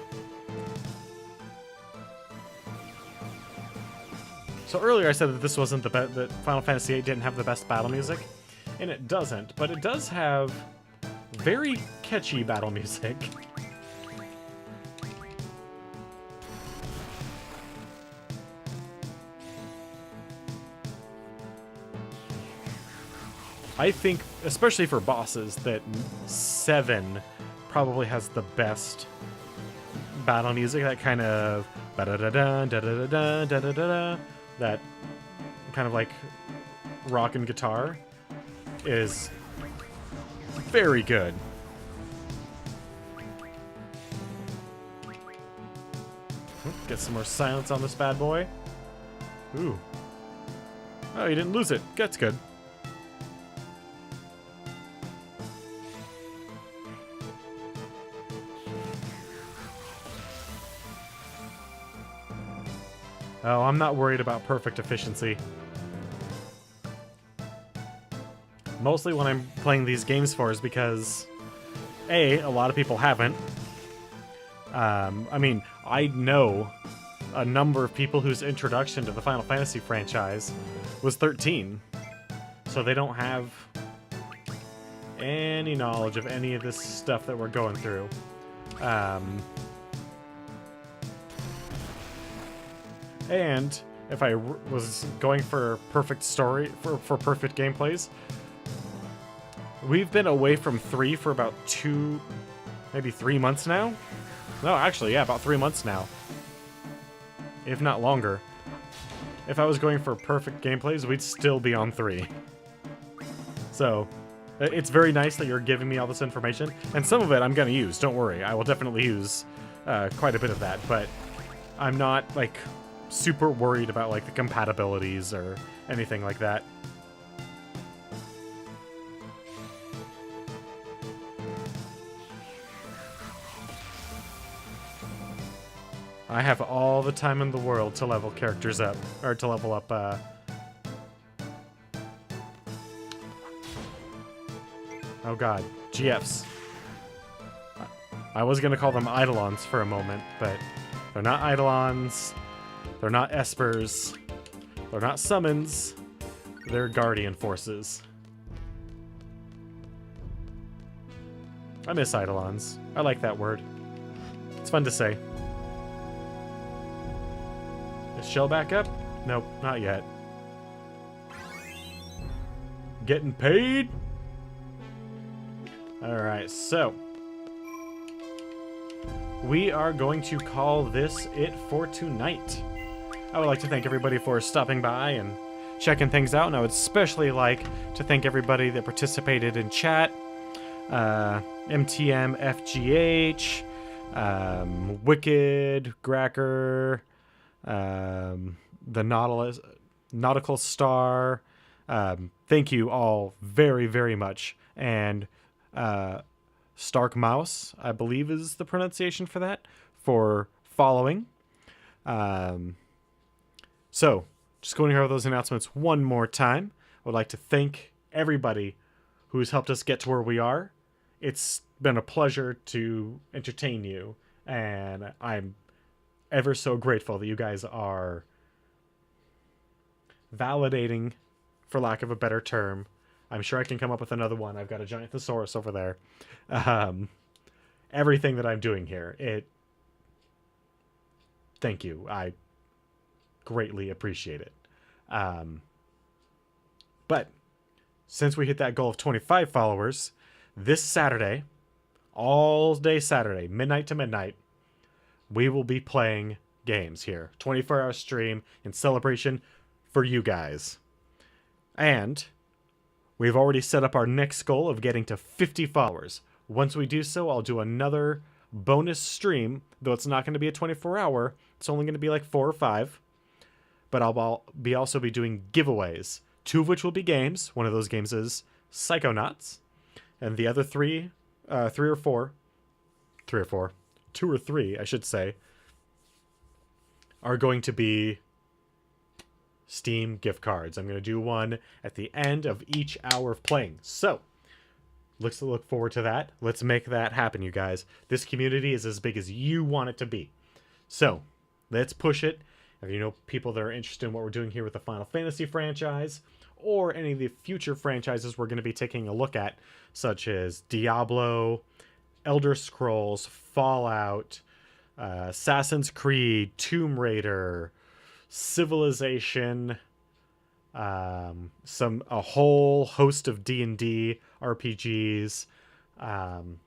So earlier I said that this wasn't the best, that Final Fantasy VIII didn't have the best battle music, and it doesn't, but it does have very catchy battle music. I think, especially for bosses, that 7 probably has the best battle music. That kind of da-da-da-da, that kind of like rock and guitar is very good. Get some more silence on this bad boy. Ooh. Oh, you didn't lose it. That's good. Oh, I'm not worried about perfect efficiency. Mostly when I'm playing these games for is because, A, a lot of people haven't. I mean, I know a number of people whose introduction to the Final Fantasy franchise was 13. So they don't have any knowledge of any of this stuff that we're going through. And if I was going for perfect story, for perfect gameplays, we've been away from 3 for about 2, maybe 3 months now? No, actually, yeah, about 3 months now. If not longer. If I was going for perfect gameplays, we'd still be on 3. So, it's very nice that you're giving me all this information, and some of it I'm gonna use, don't worry. I will definitely use quite a bit of that, but I'm not, like, super worried about, like, the compatibilities or anything like that. I have all the time in the world to level characters up, or to level up, oh god, GFs. I was gonna call them Eidolons for a moment, but They're not Eidolons. They're not Espers. They're not summons. They're guardian forces. I miss Eidolons. I like that word. It's fun to say. Is Shell back up? Nope, not yet. Getting paid? Alright, so we are going to call this it for tonight. I would like to thank everybody for stopping by and checking things out, and I would especially like to thank everybody that participated in chat. MTM, FGH, Wicked, Gracker, the Nautical Star. Thank you all very, very much. And Stark Mouse, I believe is the pronunciation for that, for following. So, just going to hear those announcements one more time. I would like to thank everybody who's helped us get to where we are. It's been a pleasure to entertain you, and I'm ever so grateful that you guys are validating, for lack of a better term. I'm sure I can come up with another one. I've got a giant thesaurus over there. Everything that I'm doing here. Thank you. I greatly appreciate it. But since we hit that goal of 25 followers, this Saturday, all day Saturday, midnight to midnight, we will be playing games here. 24-hour stream in celebration for you guys. And we've already set up our next goal of getting to 50 followers. Once we do so, I'll do another bonus stream, though it's not going to be a 24-hour. It's only going to be like 4 or 5. But I'll also be doing giveaways, 2 of which will be games. One of those games is Psychonauts. And the other 2 or 3, I should say, are going to be Steam gift cards. I'm going to do one at the end of each hour of playing. So, let's look forward to that. Let's make that happen, you guys. This community is as big as you want it to be. So, let's push it. If you know people that are interested in what we're doing here with the Final Fantasy franchise, or any of the future franchises we're going to be taking a look at, such as Diablo, Elder Scrolls, Fallout, Assassin's Creed, Tomb Raider, Civilization, a whole host of D&D RPGs.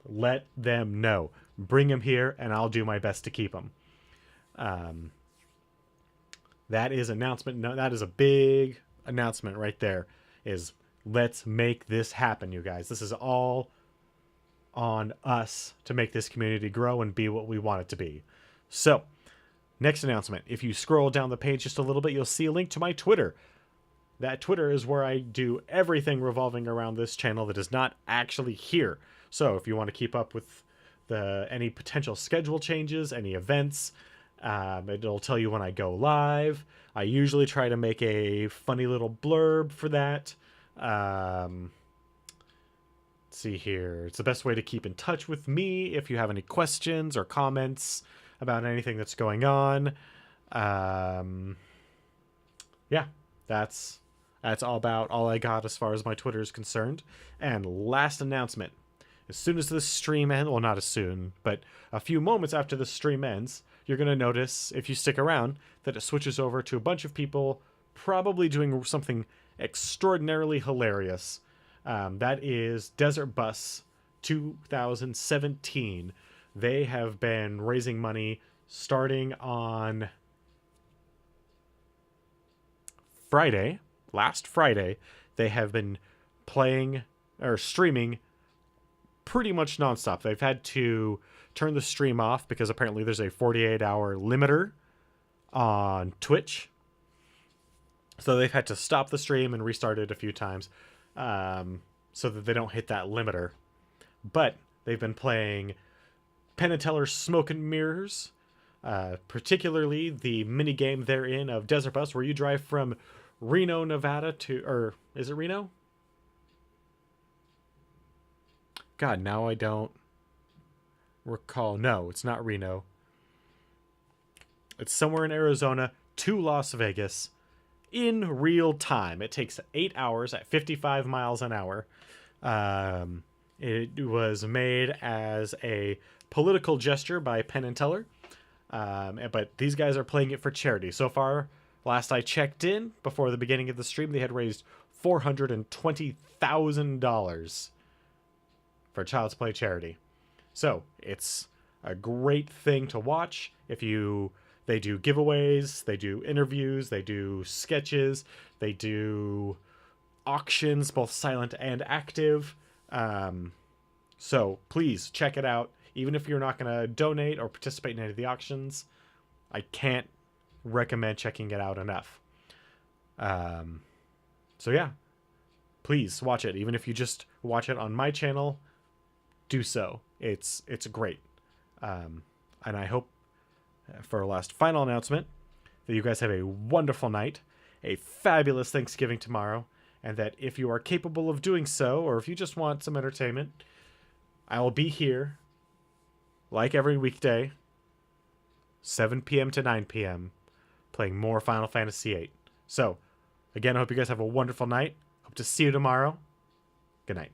Let them know. Bring them here, and I'll do my best to keep them. That is announcement. No, that is a big announcement right there. Is let's make this happen, you guys. This is all on us to make this community grow and be what we want it to be. So, next announcement. If you scroll down the page just a little bit, you'll see a link to my Twitter. That Twitter is where I do everything revolving around this channel that is not actually here. So, if you want to keep up with any potential schedule changes, any events, it'll tell you when I go live. I usually try to make a funny little blurb for that. Let's see here. It's the best way to keep in touch with me if you have any questions or comments about anything that's going on. Yeah, that's all I got as far as my Twitter is concerned. And last announcement. As soon as this stream ends, well, not as soon, but a few moments after the stream ends, you're going to notice, if you stick around, that it switches over to a bunch of people probably doing something extraordinarily hilarious. That is Desert Bus 2017. They have been raising money starting on Friday. Last Friday, they have been playing or streaming pretty much nonstop. They've had to turn the stream off because apparently there's a 48-hour limiter on Twitch. So they've had to stop the stream and restart it a few times so that they don't hit that limiter. But they've been playing Penn and Teller's Smoke and Mirrors, particularly the minigame therein of Desert Bus, where you drive from Reno, Nevada to... or is it Reno? God, now I don't recall. No, it's not Reno. It's somewhere in Arizona to Las Vegas in real time. It takes 8 hours at 55 miles an hour. It was made as a political gesture by Penn and Teller, but these guys are playing it for charity. So far, last I checked in before the beginning of the stream, they had raised $420,000 for Child's Play charity. So it's a great thing to watch. They do giveaways, they do interviews, they do sketches, they do auctions, both silent and active. So please check it out. Even if you're not going to donate or participate in any of the auctions, I can't recommend checking it out enough. So yeah, please watch it. Even if you just watch it on my channel, do so. It's great. And I hope, for our last final announcement, that you guys have a wonderful night, a fabulous Thanksgiving tomorrow, and that if you are capable of doing so, or if you just want some entertainment, I will be here, like every weekday, 7 p.m. to 9 p.m., playing more Final Fantasy VIII. So, again, I hope you guys have a wonderful night. Hope to see you tomorrow. Good night.